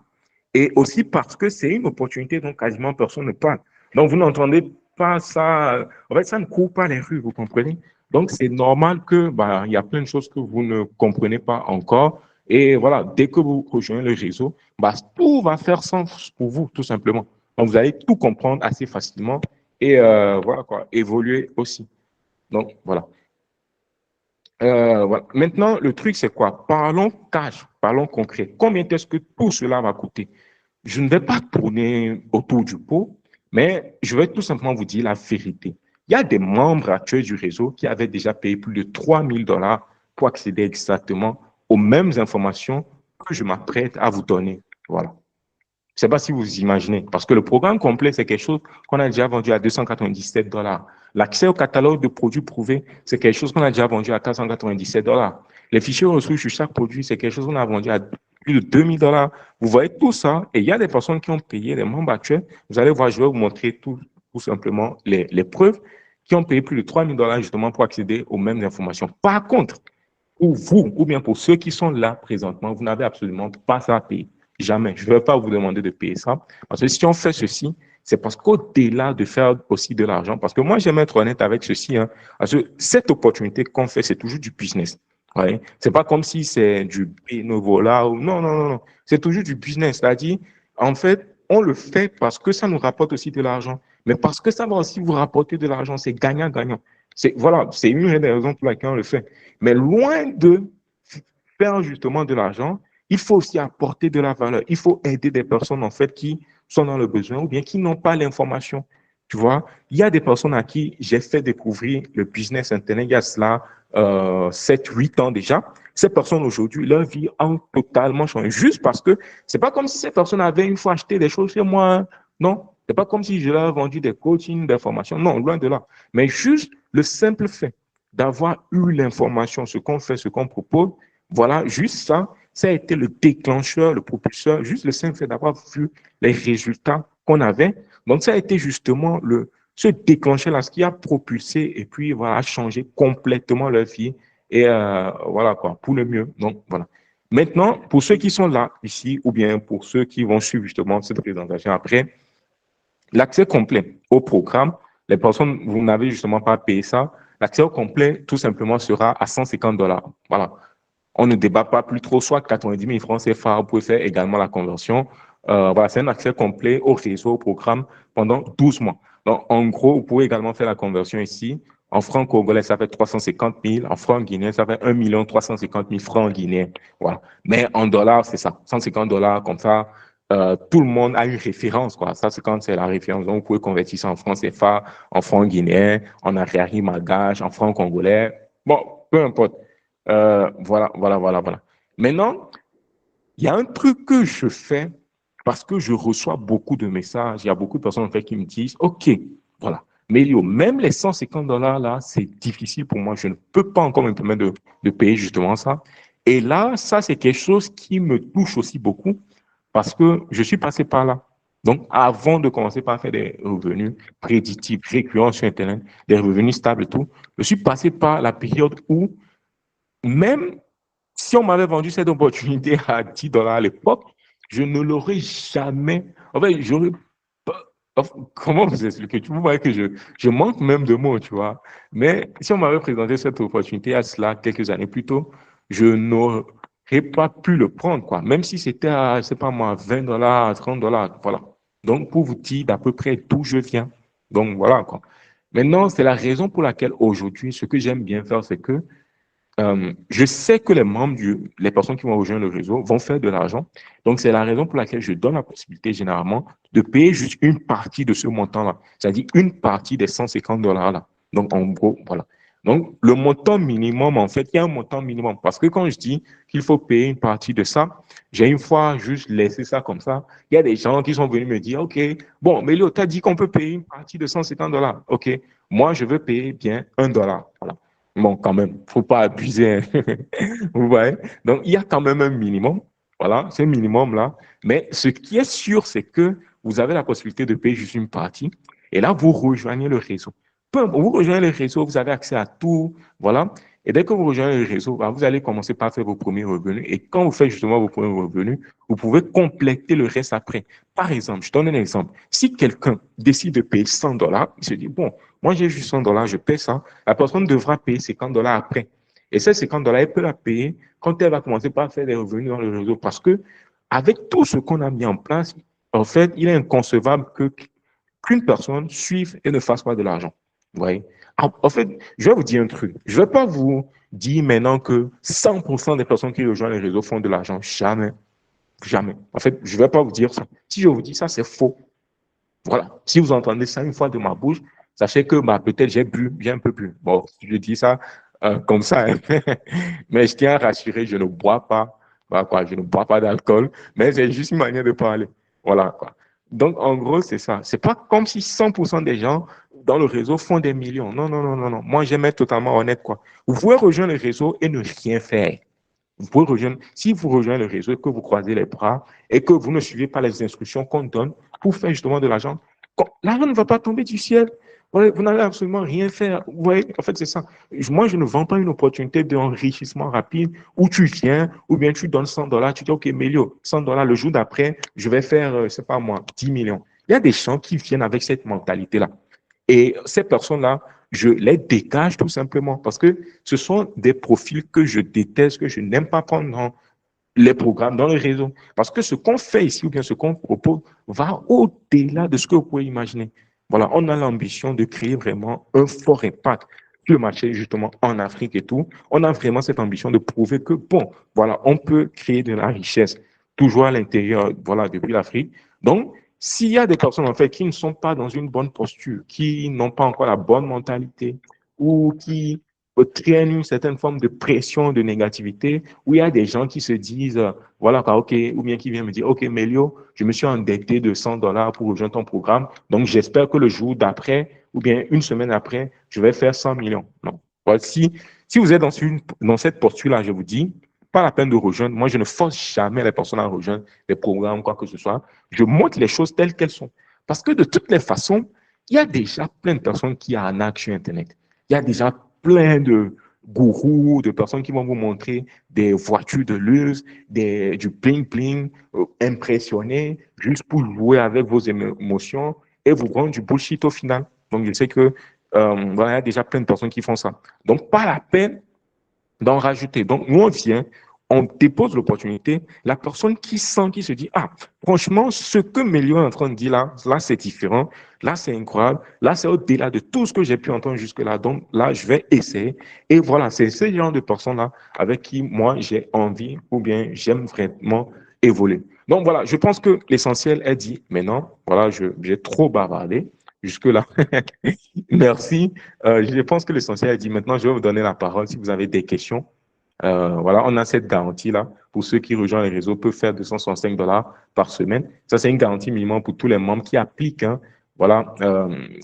Et aussi parce que c'est une opportunité dont quasiment personne ne parle. Donc, vous n'entendez pas ça. En fait, ça ne court pas les rues, vous comprenez? Donc, c'est normal que, il y a plein de choses que vous ne comprenez pas encore. Et voilà, dès que vous rejoignez le réseau, tout va faire sens pour vous, tout simplement. Donc, vous allez tout comprendre assez facilement et voilà quoi, évoluer aussi. Donc, voilà. Voilà. Maintenant, le truc, c'est quoi? Parlons cash, parlons concret. Combien est-ce que tout cela va coûter? Je ne vais pas tourner autour du pot, mais je vais tout simplement vous dire la vérité. Il y a des membres actuels du réseau qui avaient déjà payé plus de 3 000 $ pour accéder exactement aux mêmes informations que je m'apprête à vous donner. Voilà. Je ne sais pas si vous imaginez, parce que le programme complet, c'est quelque chose qu'on a déjà vendu à 297 $. L'accès au catalogue de produits prouvés, c'est quelque chose qu'on a déjà vendu à 497 $. Les fichiers ressources sur chaque produit, c'est quelque chose qu'on a vendu à plus de 2 000 $. Vous voyez tout ça, et il y a des personnes qui ont payé, les membres actuels. Vous allez voir, je vais vous montrer tout simplement les preuves, qui ont payé plus de 3 000 $ justement pour accéder aux mêmes informations. Par contre, pour vous, ou bien pour ceux qui sont là présentement, vous n'avez absolument pas ça à payer. Jamais. Je ne vais pas vous demander de payer ça. Parce que si on fait ceci, c'est parce qu'au-delà de faire aussi de l'argent, parce que moi, j'aime être honnête avec ceci, hein, parce que cette opportunité qu'on fait, c'est toujours du business. Ouais. C'est pas comme si c'est du bénévolat ou non, non, non, non. C'est toujours du business. C'est-à-dire, en fait, on le fait parce que ça nous rapporte aussi de l'argent. Mais parce que ça va aussi vous rapporter de l'argent, c'est gagnant-gagnant. Voilà, c'est une des raisons pour laquelle on le fait. Mais loin de faire justement de l'argent, il faut aussi apporter de la valeur. Il faut aider des personnes, en fait, qui sont dans le besoin ou bien qui n'ont pas l'information. Tu vois, il y a des personnes à qui j'ai fait découvrir le business Internet il y a cela 7, 8 ans déjà. Ces personnes aujourd'hui, leur vie a totalement changé. Juste parce que c'est pas comme si ces personnes avaient une fois acheté des choses chez moi. Non, c'est pas comme si je leur ai vendu des coachings, des formations. Non, loin de là. Mais juste le simple fait d'avoir eu l'information, ce qu'on fait, ce qu'on propose, voilà, juste ça, ça a été le déclencheur, le propulseur, juste le simple fait d'avoir vu les résultats qu'on avait. Donc, ça a été justement ce déclencheur-là, ce qui a propulsé et puis voilà, changé complètement leur vie et voilà quoi, pour le mieux. Donc, voilà. Maintenant, pour ceux qui sont là, ici, ou bien pour ceux qui vont suivre justement cette présentation après, l'accès complet au programme, les personnes, vous n'avez justement pas payé ça, l'accès au complet, tout simplement, sera à 150 $. Voilà. On ne débat pas plus trop, soit 90 000 francs CFA, vous pouvez faire également la conversion. Voilà, c'est un accès complet au réseau, au programme pendant 12 mois. Donc, en gros, vous pouvez également faire la conversion ici. En francs congolais, ça fait 350 000. En francs guinéens, ça fait 1 350 000 francs guinéens. Voilà. Mais en dollars, c'est ça. 150 $ comme ça. tout le monde a une référence, quoi. Ça, c'est quand c'est la référence. Donc, vous pouvez convertir ça en francs CFA, en francs guinéens, en arrière malgache, en francs congolais. Bon, peu importe. Voilà. Maintenant, il y a un truc que je fais parce que je reçois beaucoup de messages. Il y a beaucoup de personnes en fait qui me disent, OK, voilà. Mais yo, même les 150 dollars là, c'est difficile pour moi. Je ne peux pas encore me permettre de payer justement ça. Et là, ça, c'est quelque chose qui me touche aussi beaucoup parce que je suis passé par là. Donc, avant de commencer par faire des revenus prédictifs, récurrents sur Internet, des revenus stables et tout, je suis passé par la période où même si on m'avait vendu cette opportunité à 10 dollars à l'époque, je ne l'aurais jamais. En fait, j'aurais pas. Comment vous expliquer? Vous voyez que je manque même de mots, tu vois. Mais si on m'avait présenté cette opportunité à cela quelques années plus tôt, je n'aurais pas pu le prendre, quoi. Même si c'était à, je sais pas moi, 20 dollars, 30 dollars, voilà. Donc, pour vous dire d'à peu près d'où je viens. Donc, voilà, quoi. Maintenant, c'est la raison pour laquelle aujourd'hui, ce que j'aime bien faire, c'est que je sais que les membres les personnes qui vont rejoindre le réseau vont faire de l'argent. Donc, c'est la raison pour laquelle je donne la possibilité généralement de payer juste une partie de ce montant-là, c'est-à-dire une partie des 150 dollars là. Donc, en gros, voilà. Donc, le montant minimum, en fait, il y a un montant minimum. Parce que quand je dis qu'il faut payer une partie de ça, j'ai une fois juste laissé ça comme ça. Il y a des gens qui sont venus me dire, OK, bon, mais Léo, tu as dit qu'on peut payer une partie de 150 dollars. OK, moi, je veux payer bien 1 dollar. Voilà. Bon, quand même, faut pas abuser, hein. Vous voyez? Donc, il y a quand même un minimum. Voilà, c'est un minimum-là. Mais ce qui est sûr, c'est que vous avez la possibilité de payer juste une partie. Et là, vous rejoignez le réseau. Vous rejoignez le réseau, vous avez accès à tout. Voilà. Et dès que vous rejoignez le réseau, bah, vous allez commencer par faire vos premiers revenus. Et quand vous faites justement vos premiers revenus, vous pouvez compléter le reste après. Par exemple, je donne un exemple. Si quelqu'un décide de payer 100 dollars, il se dit, bon, moi j'ai juste 100 dollars, je paie ça. La personne devra payer 50 dollars après. Et ces 50 dollars, elle peut la payer quand elle va commencer par faire des revenus dans le réseau. Parce que avec tout ce qu'on a mis en place, en fait, il est inconcevable qu'une personne suive et ne fasse pas de l'argent. Vous voyez? En fait, je vais vous dire un truc. Je ne vais pas vous dire maintenant que 100% des personnes qui rejoignent les réseaux font de l'argent. Jamais. Jamais. En fait, je ne vais pas vous dire ça. Si je vous dis ça, c'est faux. Voilà. Si vous entendez ça une fois de ma bouche, sachez que bah, peut-être j'ai un peu bu. Bon, je dis ça comme ça, hein. Mais je tiens à rassurer, je ne bois pas, bah, quoi, je ne bois pas d'alcool, mais c'est juste une manière de parler. Voilà, quoi. Donc, en gros, c'est ça. C'est pas comme si 100% des gens dans le réseau font des millions. Non. Moi, j'aime être totalement honnête, quoi. Vous pouvez rejoindre le réseau et ne rien faire. Vous pouvez rejoindre, si vous rejoignez le réseau et que vous croisez les bras et que vous ne suivez pas les instructions qu'on donne pour faire justement de l'argent, l'argent ne va pas tomber du ciel. Vous n'allez absolument rien faire. Vous voyez, en fait, c'est ça. Moi, je ne vends pas une opportunité d'enrichissement rapide où tu viens, ou bien tu donnes 100 dollars, tu dis, OK, Mélio, 100 dollars, le jour d'après, je vais faire, c'est pas moi, 10 millions. Il y a des gens qui viennent avec cette mentalité-là. Et ces personnes-là, je les dégage tout simplement parce que ce sont des profils que je déteste, que je n'aime pas prendre dans les programmes, dans le réseau. Parce que ce qu'on fait ici ou bien ce qu'on propose va au-delà de ce que vous pouvez imaginer. Voilà, on a l'ambition de créer vraiment un fort impact sur le marché, justement, en Afrique et tout. On a vraiment cette ambition de prouver que, bon, voilà, on peut créer de la richesse toujours à l'intérieur, voilà, depuis l'Afrique. Donc, s'il y a des personnes, en fait, qui ne sont pas dans une bonne posture, qui n'ont pas encore la bonne mentalité ou qui traînent une certaine forme de pression, de négativité, où il y a des gens qui se disent, voilà, OK, ou bien qui viennent me dire, OK, Mélio, je me suis endetté de 100 dollars pour rejoindre ton programme, donc j'espère que le jour d'après, ou bien une semaine après, je vais faire 100 millions. Non. Voilà, si vous êtes dans cette posture-là, je vous dis, pas la peine de rejoindre. Moi, je ne force jamais les personnes à rejoindre des programmes, quoi que ce soit. Je montre les choses telles qu'elles sont. Parce que de toutes les façons, il y a déjà plein de personnes qui arnaquent sur Internet. Il y a déjà plein de gourous, de personnes qui vont vous montrer des voitures de luxe, du bling-bling, impressionné, juste pour jouer avec vos émotions et vous rendre du bullshit au final. Donc, je sais que voilà, il y a déjà plein de personnes qui font ça. Donc, pas la peine d'en rajouter. Donc, nous, on vient, on dépose l'opportunité. La personne qui sent, qui se dit, ah, franchement, ce que Mélion est en train de dire là, c'est différent. Là, c'est incroyable. Là, c'est au-delà de tout ce que j'ai pu entendre jusque-là. Donc, là, je vais essayer. Et voilà, c'est ce genre de personnes-là avec qui moi, j'ai envie ou bien j'aime vraiment évoluer. Donc voilà, je pense que l'essentiel est dit. Maintenant, voilà, j'ai trop bavardé jusque-là. Merci. Je pense que l'essentiel est dit. Maintenant, je vais vous donner la parole si vous avez des questions. Voilà, on a cette garantie-là. Pour ceux qui rejoignent les réseaux, peuvent faire $265 par semaine. Ça, c'est une garantie minimum pour tous les membres qui appliquent, hein, voilà,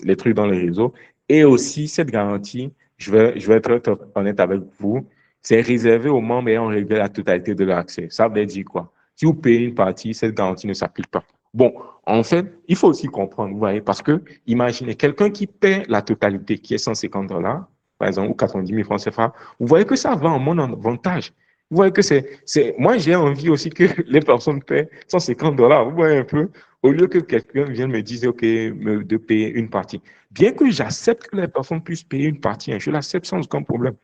les trucs dans les réseaux. Et aussi, cette garantie, je vais être honnête avec vous, c'est réservé aux membres ayant réglé la totalité de leur accès. Ça veut dire quoi? Si vous payez une partie, cette garantie ne s'applique pas. Bon, en fait, il faut aussi comprendre, vous voyez, parce que imaginez quelqu'un qui paie la totalité, qui est $150, par exemple, ou 90 000 francs CFA, vous voyez que ça va en mon avantage. Vous voyez que moi, j'ai envie aussi que les personnes paient $150. Vous voyez un peu, au lieu que quelqu'un vienne me dire, OK, de payer une partie. Bien que j'accepte que les personnes puissent payer une partie, hein, je l'accepte sans aucun problème.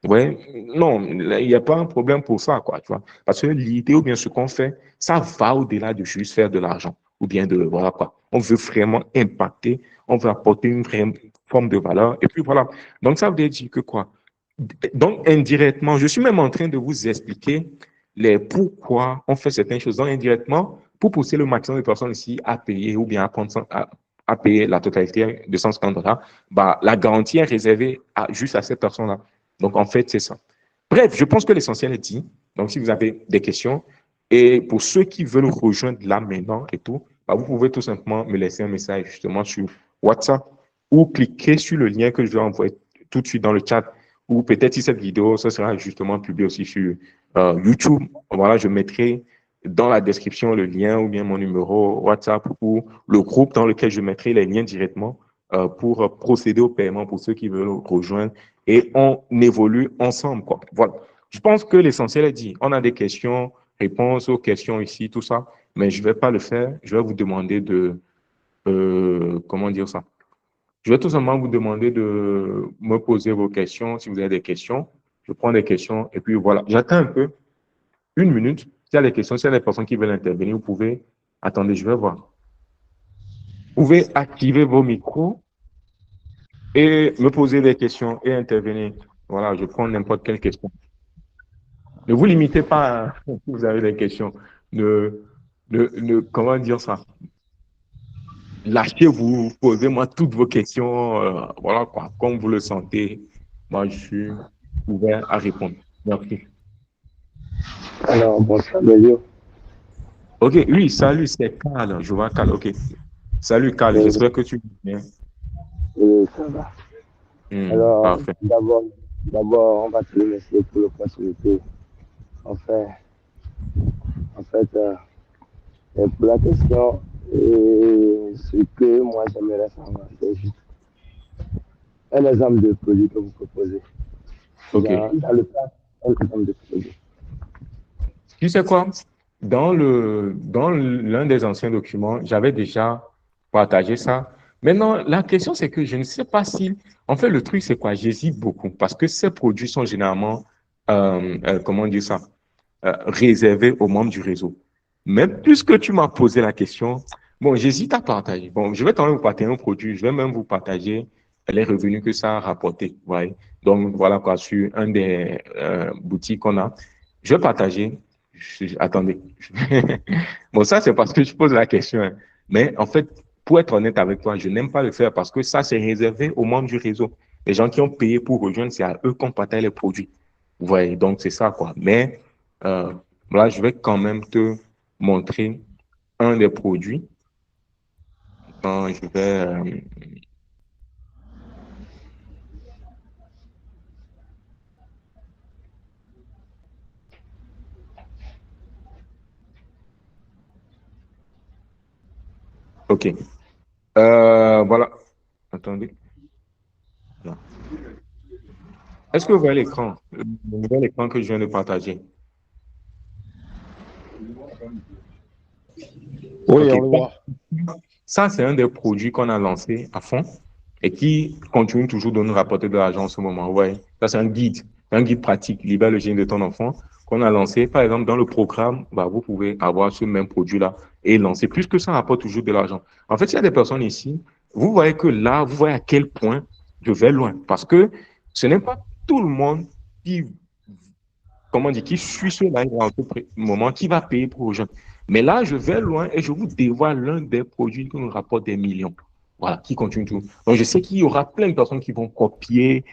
Ouais, non, il n'y a pas un problème pour ça, quoi, tu vois. Parce que l'idée ou bien ce qu'on fait, ça va au-delà de juste faire de l'argent. Ou bien de, voilà, quoi. On veut vraiment impacter, on veut apporter une vraie forme de valeur. Et puis voilà. Donc, ça veut dire que quoi? Donc, indirectement, je suis même en train de vous expliquer les pourquoi on fait certaines choses. Donc, indirectement, pour pousser le maximum de personnes ici à payer ou bien à payer la totalité de $150, bah, la garantie est réservée juste à cette personne-là. Donc, en fait, c'est ça. Bref, je pense que l'essentiel est dit. Donc, si vous avez des questions, et pour ceux qui veulent rejoindre là maintenant et tout, bah, vous pouvez tout simplement me laisser un message justement sur WhatsApp ou cliquer sur le lien que je vais envoyer tout de suite dans le chat. Ou peut-être si cette vidéo, ça sera justement publié aussi sur YouTube. Voilà, je mettrai dans la description le lien ou bien mon numéro WhatsApp ou le groupe dans lequel je mettrai les liens directement pour procéder au paiement pour ceux qui veulent rejoindre et on évolue ensemble, quoi. Voilà. Je pense que l'essentiel est dit. On a des questions, réponses aux questions ici, tout ça, mais je ne vais pas le faire. Je vais vous demander comment dire ça? Je vais tout simplement vous demander de me poser vos questions, si vous avez des questions. Je prends des questions et puis voilà. J'attends un peu, une minute. S'il y a des questions, s'il y a des personnes qui veulent intervenir, vous pouvez. Attendez, je vais voir. Vous pouvez activer vos micros et me poser des questions et intervenir. Voilà, je prends n'importe quelle question. Ne vous limitez pas, hein, si vous avez des questions. Comment dire ça? Lâchez-vous, posez-moi toutes vos questions, voilà quoi, comme vous le sentez. Moi, je suis ouvert à répondre. Merci. Alors, bonsoir, Belio. Ok, oui, salut, c'est Carl. Je vois Carl. Ok. Salut, Carl. Euh, J'espère que tu vas bien. Ça va. Alors, Parfait. d'abord, on va te remercier pour l'opportunité. En fait, en fait, pour la question, ce que moi j'aimerais savoir, c'est juste un exemple de produit que vous proposez. Ok. Dans le cas, un exemple de produit. Tu sais quoi? Dans l'un des anciens documents, j'avais déjà partagé ça. Maintenant, la question, c'est que je ne sais pas si, en fait, le truc, c'est quoi? J'hésite beaucoup parce que ces produits sont généralement, comment dire ça, réservés aux membres du réseau. Mais puisque tu m'as posé la question, bon, j'hésite à partager. Bon, je vais quand même vous partager un produit. Je vais même vous partager les revenus que ça a rapporté. Vous voyez? Donc, voilà quoi, sur un des boutiques qu'on a. Je vais partager. Attendez. Bon, ça, c'est parce que je pose la question, hein. Mais en fait, pour être honnête avec toi, je n'aime pas le faire parce que ça, c'est réservé aux membres du réseau. Les gens qui ont payé pour rejoindre, c'est à eux qu'on partage les produits. Vous voyez, donc c'est ça, quoi. Mais euh, là, je vais quand même te montrer un des produits. Je vais. OK. Voilà. Attendez. Là. Est-ce que vous voyez l'écran? Le nouvel écran que je viens de partager. Oui, OK. on le voit. Ça, c'est un des produits qu'on a lancé à fond et qui continue toujours de nous rapporter de l'argent en ce moment. Ouais. Ça, c'est un guide pratique, Libère le génie de ton enfant, qu'on a lancé. Par exemple, dans le programme, bah, vous pouvez avoir ce même produit-là et lancer. Plus que ça rapporte toujours de l'argent. En fait, il y a des personnes ici, vous voyez que là, vous voyez à quel point je vais loin. Parce que ce n'est pas tout le monde qui, comment dire, qui suit ce live à ce moment, qui va payer pour rejoindre. Mais là, je vais loin et je vous dévoile l'un des produits qui nous rapporte des millions. Voilà, qui continue tout. Donc, je sais qu'il y aura plein de personnes qui vont copier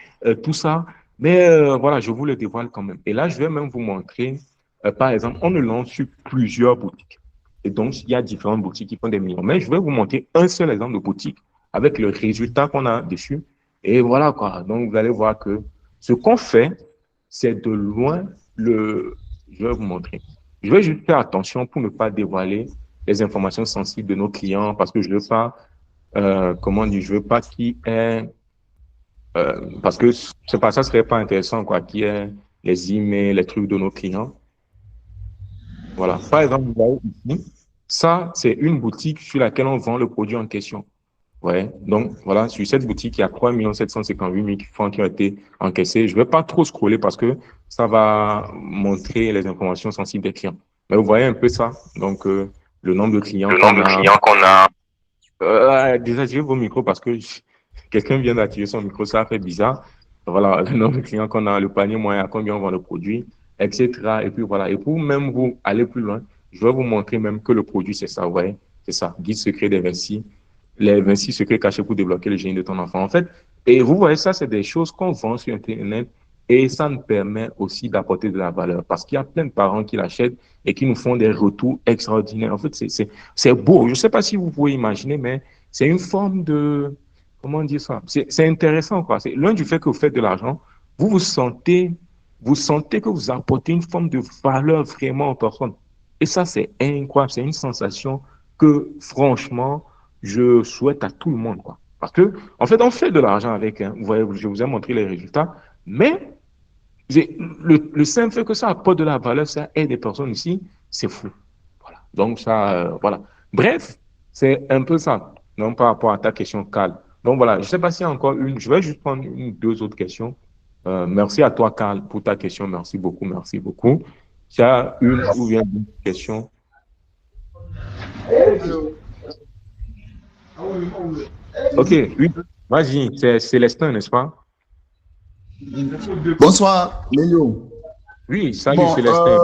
tout ça, mais voilà, je vous le dévoile quand même. Et là, je vais même vous montrer, par exemple, on le lance sur plusieurs boutiques. Et donc, il y a différentes boutiques qui font des millions. Mais je vais vous montrer un seul exemple de boutique avec le résultat qu'on a dessus. Et voilà quoi. Donc, vous allez voir que ce qu'on fait, c'est de loin le... Je vais vous montrer. Je vais juste faire attention pour ne pas dévoiler les informations sensibles de nos clients parce que je ne veux pas, comment dire, je veux pas qu'il ait, parce que c'est pas ça serait pas intéressant quoi, qu'il y ait les emails, les trucs de nos clients. Voilà. Par exemple, vous voyez ici, ça, c'est une boutique sur laquelle on vend le produit en question. Ouais. Donc, voilà, sur cette boutique, il y a 3 758 000 francs qui ont été encaissés. Je ne vais pas trop scroller parce que ça va montrer les informations sensibles des clients. Mais vous voyez un peu ça. Donc, le nombre de clients qu'on a. Désactivez vos micros parce que quelqu'un vient d'activer son micro, ça fait bizarre. Voilà, le nombre de clients qu'on a, le panier moyen, à combien on vend le produit, etc. Et puis voilà. Et pour même vous aller plus loin, je vais vous montrer même que le produit, c'est ça, vous voyez, c'est ça. Guide secret des 26, les 26 secrets cachés pour débloquer le génie de ton enfant. En fait, et vous voyez, ça, c'est des choses qu'on vend sur Internet et ça nous permet aussi d'apporter de la valeur parce qu'il y a plein de parents qui l'achètent et qui nous font des retours extraordinaires. En fait, c'est beau. Je ne sais pas si vous pouvez imaginer, mais c'est une forme de, comment dire ça? C'est intéressant, quoi. C'est loin du fait que vous faites de l'argent, vous sentez que vous apportez une forme de valeur vraiment aux personnes. Et ça, c'est incroyable. C'est une sensation que, franchement, je souhaite à tout le monde, quoi. Parce que, en fait, on fait de l'argent avec, hein. Vous voyez, je vous ai montré les résultats, mais le simple fait que ça apporte de la valeur, ça aide des personnes ici, c'est fou. Voilà. Donc, ça, voilà. Bref, c'est un peu ça, non par rapport à ta question, Carl. Donc, voilà, je ne sais pas s'il y a encore une. Je vais juste prendre une, deux autres questions. Merci à toi, Carl, pour ta question. Merci beaucoup, merci beaucoup. Tu as une ou bien une question? Ok, oui. Vas-y, c'est Célestin, n'est-ce pas? Bonsoir, Léo. Oui, salut, Bon, Célestin.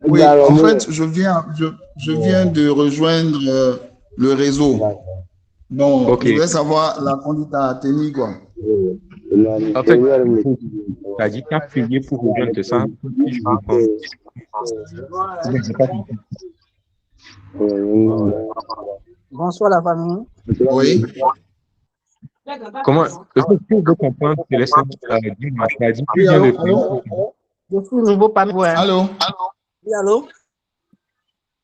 oui, en fait, je viens de rejoindre le réseau. Bon, Ok. je voulais savoir la conduite à tenir, quoi. En fait, tu as dit qu'à payer pour rejoindre ça. Si je comprends. Bonsoir la famille. Oui. Comment est-ce que tu veux comprendre, Célestin? Dis-moi, tu as dit que tu Oui, viens de allô, payer. allô? Je suis nouveau parmi vous. Hein. Allô? Oui, allô?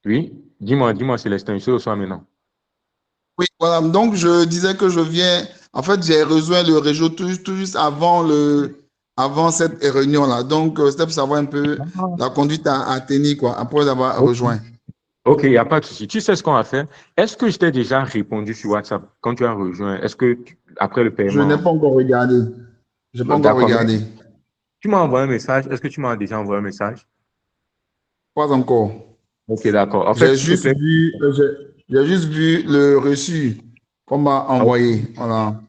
Oui, dis-moi, Célestin, je suis au soir maintenant. Oui, voilà. Donc, je disais que je viens. En fait, j'ai rejoint le réseau tout juste avant cette réunion-là. Donc, c'était pour savoir un peu la conduite à tenir, quoi, après avoir Ok, rejoint. ok, il n'y a pas de souci. Tu sais ce qu'on va faire? Est-ce que je t'ai déjà répondu sur WhatsApp quand tu as rejoint? Est-ce que après le Je n'ai paiement? pas encore regardé. Je n'ai pas encore D'accord, mais regardé. tu m'as envoyé un message. Est-ce que tu m'as déjà envoyé un message? Pas encore. Ok, d'accord. En fait, s'il te plaît. J'ai juste vu le reçu qu'on m'a envoyé. Voilà.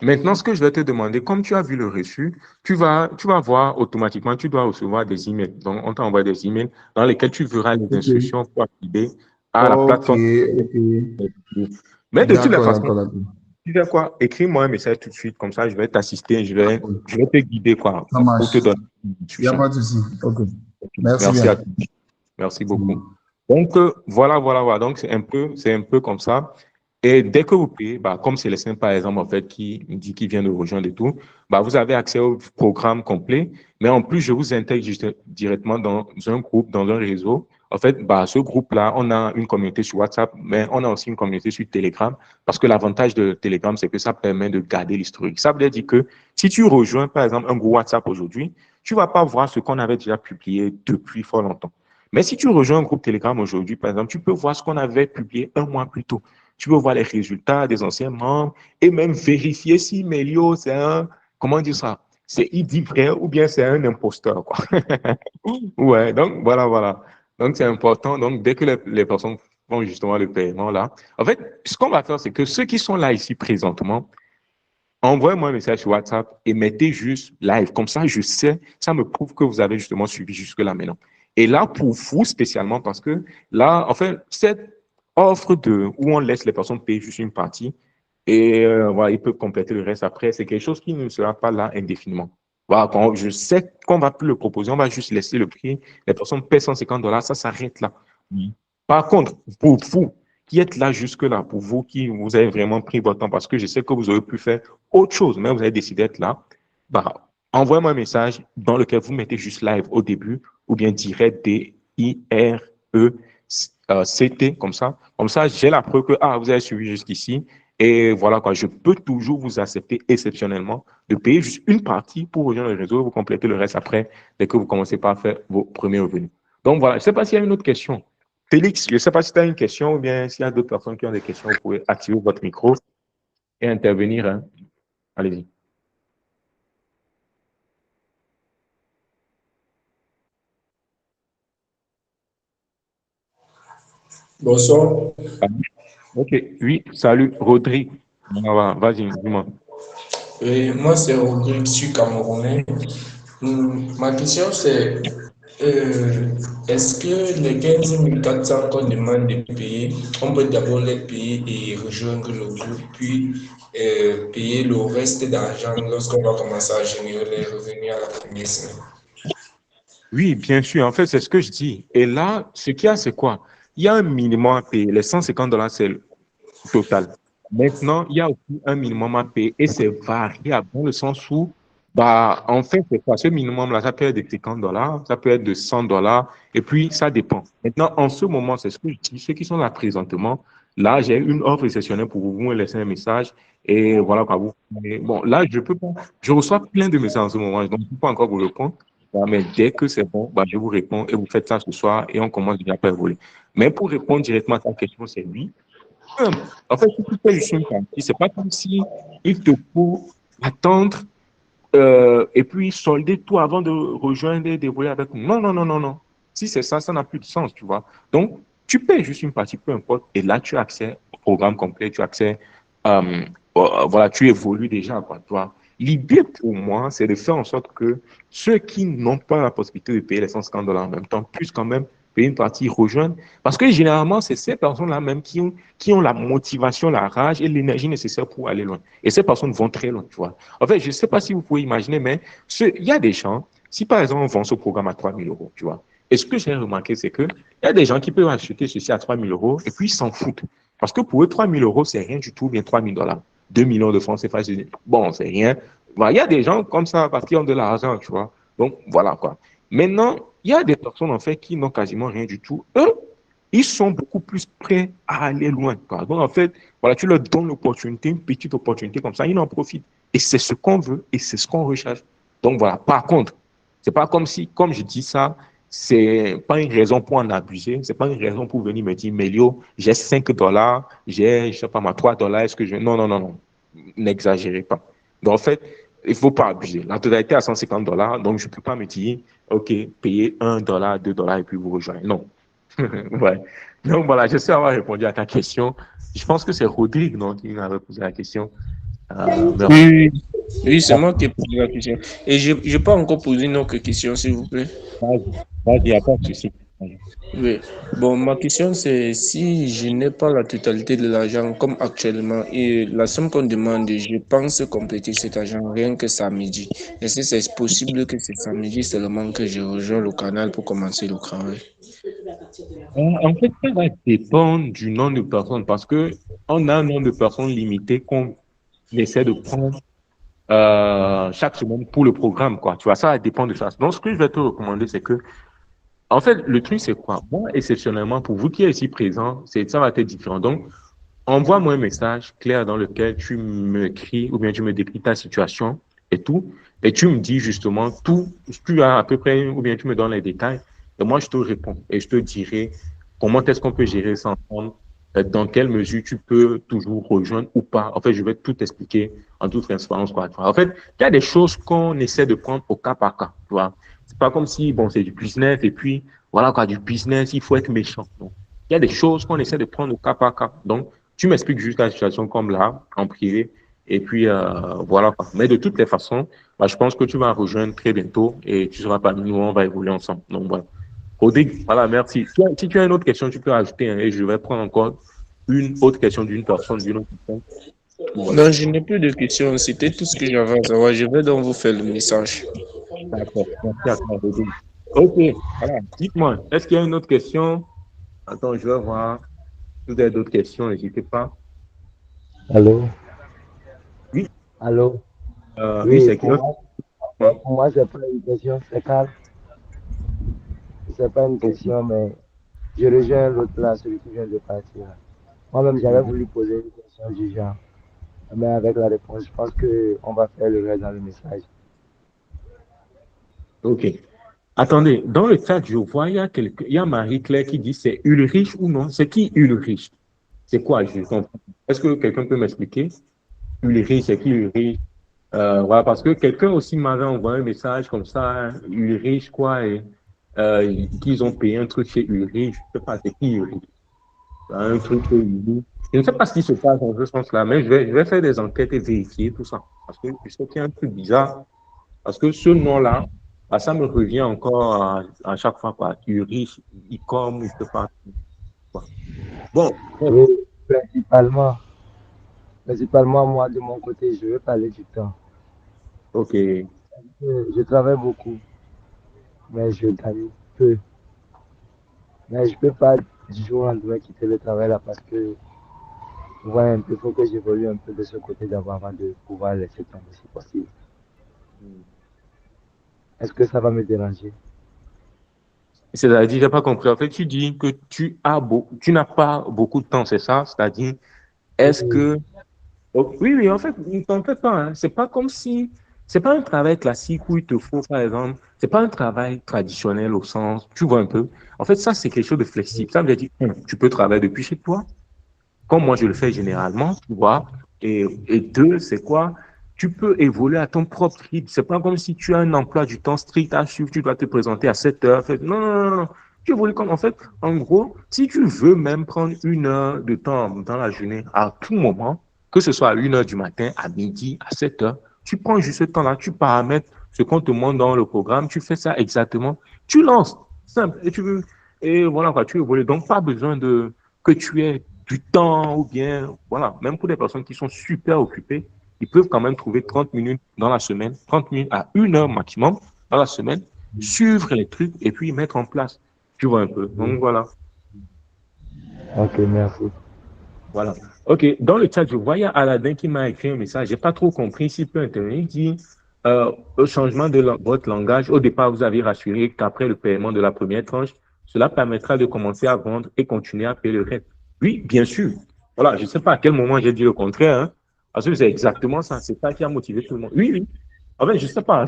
Maintenant, ce que je vais te demander, comme tu as vu le reçu, tu vas voir automatiquement, tu dois recevoir des emails. Donc, on t'envoie des emails dans lesquels tu verras les Ok. instructions pour accéder à la Ok. plateforme. Ok. Mais de toutes les D'accord, façons, d'accord, d'accord. tu sais quoi, écris-moi un message tout de suite, comme ça, je vais t'assister, je vais te guider, quoi, Ça pour marche. te donner des Il n'y a instructions. pas de souci. Ok. Merci Merci bien. à tous. Merci beaucoup. Donc, voilà. Donc, c'est un peu comme ça. Et dès que vous payez, bah, comme Célestin, par exemple, en fait, qui me dit qu'il vient de rejoindre et tout, bah, vous avez accès au programme complet. Mais en plus, je vous intègre directement dans un groupe, dans un réseau. En fait, bah, ce groupe-là, on a une communauté sur WhatsApp, mais on a aussi une communauté sur Telegram. Parce que l'avantage de Telegram, c'est que ça permet de garder l'historique. Ça veut dire que si tu rejoins, par exemple, un groupe WhatsApp aujourd'hui, tu vas pas voir ce qu'on avait déjà publié depuis fort longtemps. Mais si tu rejoins un groupe Telegram aujourd'hui, par exemple, tu peux voir ce qu'on avait publié un mois plus tôt. Tu peux voir les résultats des anciens membres et même vérifier si Melio, c'est un, comment dire ça, c'est il dit vrai ou bien c'est un imposteur, quoi. Ouais, donc voilà. Donc c'est important. Donc dès que les personnes font justement le paiement là, en fait, ce qu'on va faire, c'est que ceux qui sont là ici présentement, envoyez-moi un message sur WhatsApp et mettez juste live. Comme ça, je sais, ça me prouve que vous avez justement suivi jusque-là maintenant. Et là, pour vous spécialement, parce que là, en fait, cette offre où on laisse les personnes payer juste une partie et voilà, ils peuvent compléter le reste après, c'est quelque chose qui ne sera pas là indéfiniment. Voilà, quand je sais qu'on va plus le proposer, on va juste laisser le prix, les personnes paient $150, ça s'arrête là. Par contre, pour vous qui êtes là jusque-là, pour vous qui vous avez vraiment pris votre temps, parce que je sais que vous auriez pu faire autre chose, mais vous avez décidé d'être là, bah, envoyez-moi un message dans lequel vous mettez juste live au début ou bien direct DIRECT comme ça. Comme ça, j'ai la preuve que vous avez suivi jusqu'ici. Et voilà quoi, je peux toujours vous accepter exceptionnellement de payer juste une partie pour rejoindre le réseau et vous complétez le reste après dès que vous commencez par faire vos premiers revenus. Donc voilà, je ne sais pas s'il y a une autre question. Félix, je ne sais pas si tu as une question ou bien s'il y a d'autres personnes qui ont des questions, vous pouvez activer votre micro et intervenir. Hein. Allez-y. Bonsoir. Ok, oui, salut, Rodrigue. Vas-y, dis-moi. Oui, moi, c'est Rodrigue, je suis camerounais. Ma question, c'est est-ce que les 15 400 qu'on demande de payer, on peut d'abord les payer et rejoindre le groupe, puis payer le reste d'argent lorsqu'on va commencer à générer les revenus à la première semaine? Oui, bien sûr. En fait, c'est ce que je dis. Et là, ce qu'il y a, c'est quoi? Il y a un minimum à payer. Les $150, c'est le total. Maintenant, il y a aussi un minimum à payer et c'est variable dans le sens où, en fait, c'est quoi? Ce minimum-là, ça peut être de $50, ça peut être de $100 et puis ça dépend. Maintenant, en ce moment, c'est ce que je dis. Ceux qui sont là présentement, là, j'ai une offre exceptionnelle pour vous. Vous me laissez un message et voilà quoi. Bon, là, je peux pas. Je reçois plein de messages en ce moment, donc je ne peux pas encore vous répondre. Mais dès que c'est bon, je vous réponds et vous faites ça ce soir et on commence déjà à voler. Mais pour répondre directement à ta question, c'est oui. En fait, si tu fais juste une partie, c'est pas comme si il te faut attendre et puis solder tout avant de rejoindre et dévoiler avec nous. Non, non, non, non, non. Si c'est ça, ça n'a plus de sens, tu vois. Donc, tu payes juste une partie, peu importe, et là, tu as accès au programme complet, tu as accès, voilà, tu évolues déjà, quoi, tu vois. L'idée pour moi, c'est de faire en sorte que ceux qui n'ont pas la possibilité de payer les $150 en même temps puissent quand même payer une partie, rejoindre. Parce que généralement, c'est ces personnes-là même qui ont la motivation, la rage et l'énergie nécessaire pour aller loin. Et ces personnes vont très loin, tu vois. En fait, je ne sais pas si vous pouvez imaginer, mais il y a des gens, si par exemple on vend ce programme à 3 000 euros, tu vois, et ce que j'ai remarqué, c'est qu'il y a des gens qui peuvent acheter ceci à 3 000 euros et puis ils s'en foutent. Parce que pour eux, 3 000 euros, c'est rien du tout, bien 3 000 $. 2 millions de francs CFA, bon, c'est rien. Il y a des gens comme ça parce qu'ils ont de l'argent, tu vois. Donc, voilà quoi. Maintenant, il y a des personnes en fait qui n'ont quasiment rien du tout. Eux, ils sont beaucoup plus prêts à aller loin, quoi. Donc, en fait, voilà, tu leur donnes l'opportunité, une petite opportunité comme ça, ils en profitent. Et c'est ce qu'on veut et c'est ce qu'on recherche. Donc, voilà. Par contre, c'est pas comme si, comme je dis ça, c'est pas une raison pour en abuser. C'est pas une raison pour venir me dire, Mélio, j'ai $5, j'ai, je sais pas, moi, $3, est-ce que je. Non, non, non, non. N'exagérez pas. Donc, en fait, il faut pas abuser. La totalité à $150, donc je peux pas me dire, OK, payer $1, $2 et puis vous rejoindre. Non. Ouais. Donc voilà, j'espère avoir répondu à ta question. Je pense que c'est Rodrigue, non, qui m'avait posé la question. Oui, oui, c'est moi qui ai posé la question. Et je n'ai pas encore posé une autre question, s'il vous plaît. Vas-y, il n'y a pas de souci. Oui. Bon, ma question, c'est si je n'ai pas la totalité de l'argent comme actuellement et la somme qu'on demande, je pense compléter cet argent rien que samedi. Est-ce que c'est possible que c'est samedi seulement que je rejoins le canal pour commencer le travail? En fait, ça va dépendre du nombre de personnes parce que on a un nombre de personnes limité qu'on essaie de prendre chaque semaine pour le programme, quoi. Tu vois, ça va dépendre de ça. Donc, ce que je vais te recommander, c'est que, en fait, le truc, c'est quoi? Moi, exceptionnellement, pour vous qui êtes ici présents, ça va être différent. Donc, envoie-moi un message clair dans lequel tu m'écris ou bien tu me décris ta situation et tout. Et tu me dis justement tout, tu as à peu près, ou bien tu me donnes les détails. Et moi, je te réponds et je te dirai comment est-ce qu'on peut gérer ça ensemble, dans quelle mesure tu peux toujours rejoindre ou pas. En fait, je vais tout expliquer en toute transparence, quoi. En fait, il y a des choses qu'on essaie de prendre au cas par cas, tu vois. C'est pas comme si, bon, c'est du business et puis, voilà, quoi, du business, il faut être méchant. Donc, il y a des choses qu'on essaie de prendre au cas par cas. Donc, tu m'expliques juste la situation comme là, en privé, et puis voilà. Mais de toutes les façons, je pense que tu vas rejoindre très bientôt et tu seras parmi nous, on va évoluer ensemble. Donc voilà. Rodrigue, voilà, merci. Si tu as une autre question, tu peux ajouter, hein, et je vais prendre encore une autre question d'une personne, d'une autre personne. Voilà. Non, je n'ai plus de questions. C'était tout ce que j'avais à savoir. Je vais donc vous faire le message. D'accord, merci à toi, Rodrigue. Ok, voilà. Dites-moi, est-ce qu'il y a une autre question? Attends, je vais voir. Si vous avez d'autres questions, n'hésitez pas. Allô? Oui, Allô? oui, Oui, c'est qui? Ouais. pour moi, c'est pas une question, c'est calme. C'est pas une question, mais je rejoins l'autre là, celui qui vient de partir. Moi-même, j'avais voulu poser une question du genre. Mais avec la réponse, je pense qu'on va faire le reste dans le message. Ok. Attendez, dans le chat, je vois, il y a Marie-Claire qui dit c'est Ulrich ou non? C'est qui Ulrich? C'est quoi? Je comprends. Est-ce que quelqu'un peut m'expliquer? Ulrich, c'est qui Ulrich? Voilà, parce que quelqu'un aussi m'avait envoyé un message comme ça, hein, Ulrich, quoi, et qu'ils ont payé un truc chez Ulrich. Je ne sais pas, c'est qui Ulrich? Un truc chez Ulrich. Je ne sais pas ce qui se passe dans ce sens-là, mais je vais faire des enquêtes et vérifier tout ça. Parce que je sais qu'il y a un truc bizarre. Parce que ce nom-là, bah, ça me revient encore à chaque fois, quoi. Ulrich, Icom, je ne sais pas. Quoi. Bon, bref. Oui, principalement, moi, de mon côté, je veux parler du temps. Ok. Je travaille beaucoup, mais je gagne peu. Mais je ne peux pas du jour au lendemain quitter le travail là parce que, ouais, un peu, il faut que j'évolue un peu de ce côté d'abord avant de pouvoir laisser tomber si possible. Est-ce que ça va me déranger? C'est-à-dire, je n'ai pas compris. En fait, tu dis que tu n'as pas beaucoup de temps, c'est ça? C'est-à-dire, est-ce Oui, que... Oh, oui, oui, en fait, ne t'en fais pas. Hein. C'est pas comme si... C'est pas un travail classique où il te faut, par exemple, c'est pas un travail traditionnel au sens, tu vois un peu. En fait, ça, c'est quelque chose de flexible. Ça veut dire, tu peux travailler depuis chez toi, comme moi je le fais généralement, tu vois. Et deux, c'est quoi? Tu peux évoluer à ton propre rythme. C'est pas comme si tu as un emploi du temps strict à suivre, tu dois te présenter à 7 heures. Non, non, non, non. Tu évolues comme, en fait, en gros, si tu veux même prendre 1 heure de temps dans la journée, à tout moment, que ce soit à 1 heure du matin, à midi, à 7 heures, tu prends juste ce temps-là, tu paramètres ce qu'on te demande dans le programme, tu fais ça exactement, tu lances, simple, et voilà quoi, tu évolues. Donc, pas besoin que tu aies du temps ou bien, voilà, même pour des personnes qui sont super occupées, ils peuvent quand même trouver 30 minutes dans la semaine, 30 minutes à 1 heure maximum dans la semaine, suivre les trucs et puis mettre en place. Tu vois un peu. Donc voilà. ok, merci. Voilà. OK. Dans le chat, je vois, il y a Aladdin qui m'a écrit un message. Je n'ai pas trop compris s'il peut intervenir. Il dit au changement de votre langage, au départ, vous avez rassuré qu'après le paiement de la première tranche, cela permettra de commencer à vendre et continuer à payer le reste. Oui, bien sûr. Voilà. Je ne sais pas à quel moment j'ai dit le contraire, hein, parce que c'est exactement ça. C'est ça qui a motivé tout le monde. Oui, oui. En fait, je ne sais pas.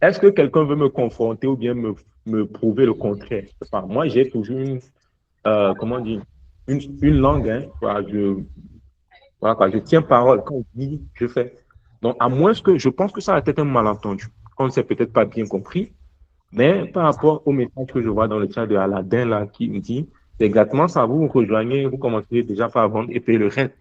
Est-ce que quelqu'un veut me confronter ou bien me prouver le contraire? Je sais pas. Moi, j'ai toujours comment dire, une langue, hein, voilà, quoi, je tiens parole. Quand je dis, je fais. Donc, à moins que je pense que ça a été un malentendu. On ne s'est peut-être pas bien compris, mais par rapport au message que je vois dans le chat de Aladdin, là, qui me dit, c'est exactement ça. Vous vous rejoignez, vous commencez déjà par vendre et payer le reste.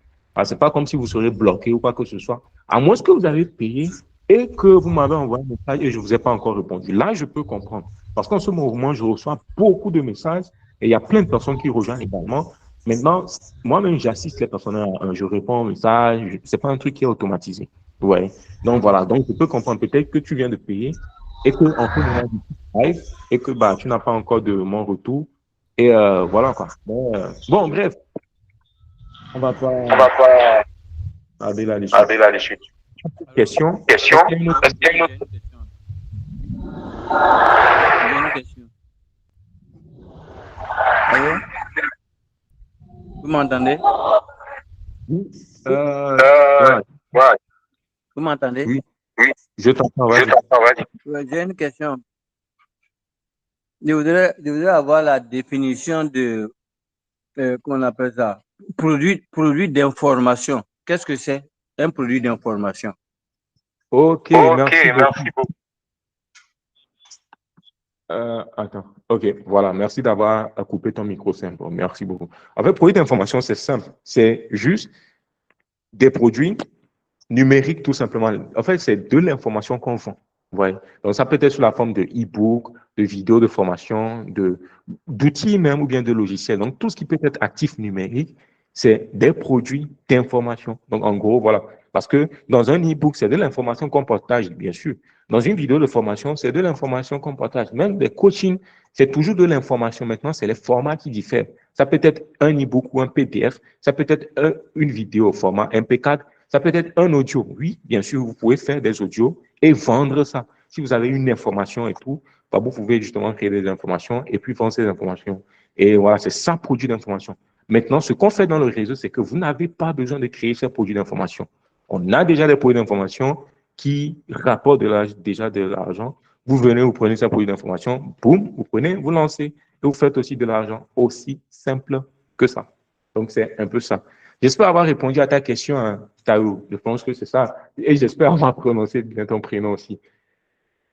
Ce n'est pas comme si vous serez bloqué ou quoi que ce soit. À moins que vous avez payé et que vous m'avez envoyé un message et je ne vous ai pas encore répondu. Là, je peux comprendre. Parce qu'en ce moment, je reçois beaucoup de messages et il y a plein de personnes qui rejoignent également. Maintenant, moi-même, j'assiste les personnes, je réponds aux messages. Ce n'est pas un truc qui est automatisé. Ouais. Donc, voilà. Donc, je peux comprendre peut-être que tu viens de payer et que en ce moment, live et que bah, tu n'as pas encore de mon retour. Et voilà quoi. Bon, bref, on va pas On va pas aller là-dessus. aller là-dessus. Question? Question? Est-ce qu'il y a une autre- Est-ce qu'il y a une autre- J'ai une question. Allô? Vous m'entendez? Voilà. Ouais, Vous m'entendez? Oui, oui, je t'entends. je Vas-y. t'entends, vas-y. Ouais, j'ai une question. Je voudrais avoir la définition de, comment on appelle ça? Produit d'information. Qu'est-ce que c'est un produit d'information? Ok, Ok, merci beaucoup. merci beaucoup. Attends. Ok, voilà. Merci d'avoir coupé ton micro, simple. Merci beaucoup. En fait, produit d'information, c'est simple. C'est juste des produits numériques, tout simplement. En fait, c'est de l'information qu'on vend. Ouais. Donc, ça peut être sous la forme de e-book, de vidéos de formation, d'outils même ou bien de logiciels. Donc, tout ce qui peut être actif numérique, c'est des produits d'information. Donc, en gros, voilà. Parce que dans un e-book, c'est de l'information qu'on partage, bien sûr. Dans une vidéo de formation, c'est de l'information qu'on partage. Même des coachings, c'est toujours de l'information. Maintenant, c'est les formats qui diffèrent. Ça peut être un e-book ou un PDF. Ça peut être une vidéo au format MP4. Ça peut être un audio. Oui, bien sûr, vous pouvez faire des audios et vendre ça. Si vous avez une information et tout, bah, vous pouvez justement créer des informations et puis vendre ces informations. Et voilà, c'est ça, produit d'information. Maintenant, ce qu'on fait dans le réseau, c'est que vous n'avez pas besoin de créer ces produits d'information. On a déjà des produits d'information qui rapportent déjà de l'argent. Vous venez, vous prenez ces produits d'information, boum, vous prenez, vous lancez et vous faites aussi de l'argent. Aussi simple que ça. Donc, c'est un peu ça. J'espère avoir répondu à ta question, hein, Taou. Je pense que c'est ça. Et j'espère avoir prononcé bien ton prénom aussi.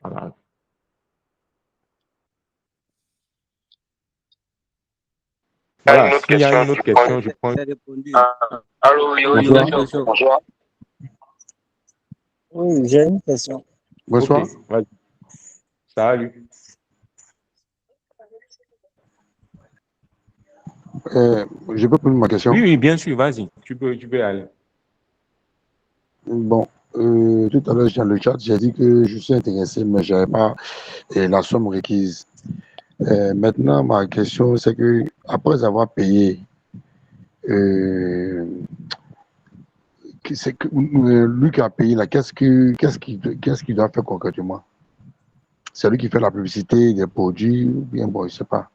Voilà. Voilà. S'il y a une autre question, je prends. J'ai répondu. Allô, oui, Oui, Bonsoir. bonjour. bonjour. Oui, j'ai une question. Bonsoir. Ok, vas-y. Salut. Je peux poser ma question? Oui, oui, bien sûr, vas-y. Tu peux aller. Bon, tout à l'heure, dans le chat, j'ai dit que je suis intéressé, mais je n'avais pas la somme requise. Maintenant, ma question, c'est que après avoir payé, euh, lui qui a payé, là, qu'est-ce qu'il doit faire concrètement? C'est lui qui fait la publicité des produits, ou bien, bon, je ne sais pas.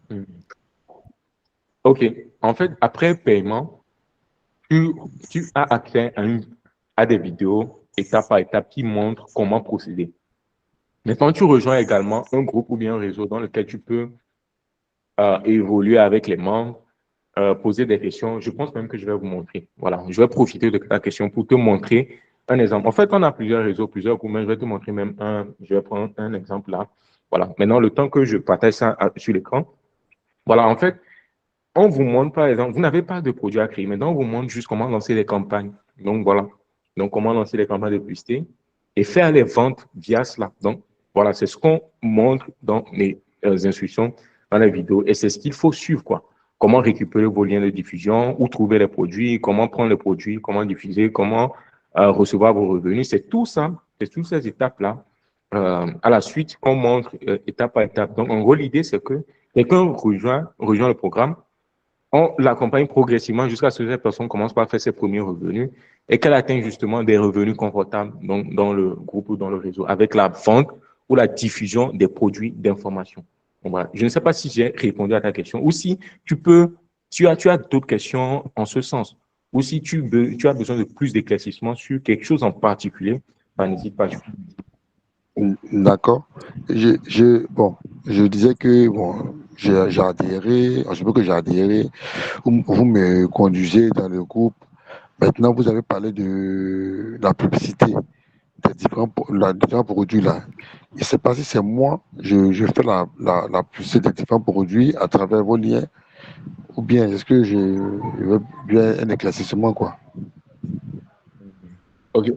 Mhm. Ok. En fait, après paiement, tu as accès à des vidéos étape par étape qui montrent comment procéder. Maintenant, tu rejoins également un groupe ou bien un réseau dans lequel tu peux évoluer avec les membres, poser des questions. Je pense même que je vais vous montrer. Voilà, je vais profiter de ta question pour te montrer un exemple. En fait, on a plusieurs réseaux, plusieurs groupes, mais je vais te montrer même un. Je vais prendre un exemple là. Voilà. Maintenant, le temps que je partage ça sur l'écran, voilà, en fait, on vous montre, par exemple, vous n'avez pas de produit à créer. Maintenant, on vous montre juste comment lancer des campagnes. Donc, voilà. Donc, comment lancer des campagnes de publicité et faire les ventes via cela. Donc, voilà, c'est ce qu'on montre dans les instructions, dans les vidéos. Et c'est ce qu'il faut suivre, quoi. Comment récupérer vos liens de diffusion, où trouver les produits, comment prendre les produits, comment diffuser, comment recevoir vos revenus. C'est tout ça, c'est toutes ces étapes-là. À la suite, on montre étape par étape. Donc, en gros, l'idée, c'est que quelqu'un rejoint le programme, on l'accompagne progressivement jusqu'à ce que cette personne commence par faire ses premiers revenus et qu'elle atteigne justement des revenus confortables donc, dans le groupe ou dans le réseau avec la vente ou la diffusion des produits d'information. Donc, voilà. Je ne sais pas si j'ai répondu à ta question ou si tu as d'autres questions en ce sens ou si tu as besoin de plus d'éclaircissement sur quelque chose en particulier, n'hésite pas. D'accord. Bon, je disais que bon, j'ai adhéré, je sais pas que j'ai adhéré, vous me conduisez dans le groupe. Maintenant, vous avez parlé de la publicité des différents produits là. Je ne sais pas si c'est moi, je fais la publicité des différents produits à travers vos liens, ou bien est-ce que je veux bien un éclaircissement, quoi. Ok.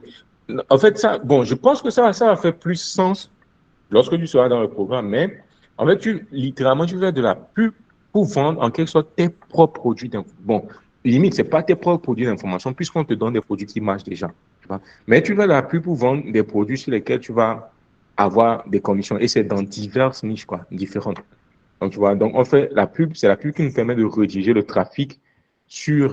En fait, ça, bon, je pense que ça va faire plus sens lorsque tu seras dans le programme, mais en fait, littéralement, tu fais de la pub pour vendre en quelque sorte tes propres produits. Bon, limite, c'est pas tes propres produits d'information puisqu'on te donne des produits qui marchent déjà. Tu vois. Mais tu fais de la pub pour vendre des produits sur lesquels tu vas avoir des commissions et c'est dans diverses niches, quoi, différentes. Donc, tu vois, donc on fait la pub, c'est la pub qui nous permet de rediriger le trafic sur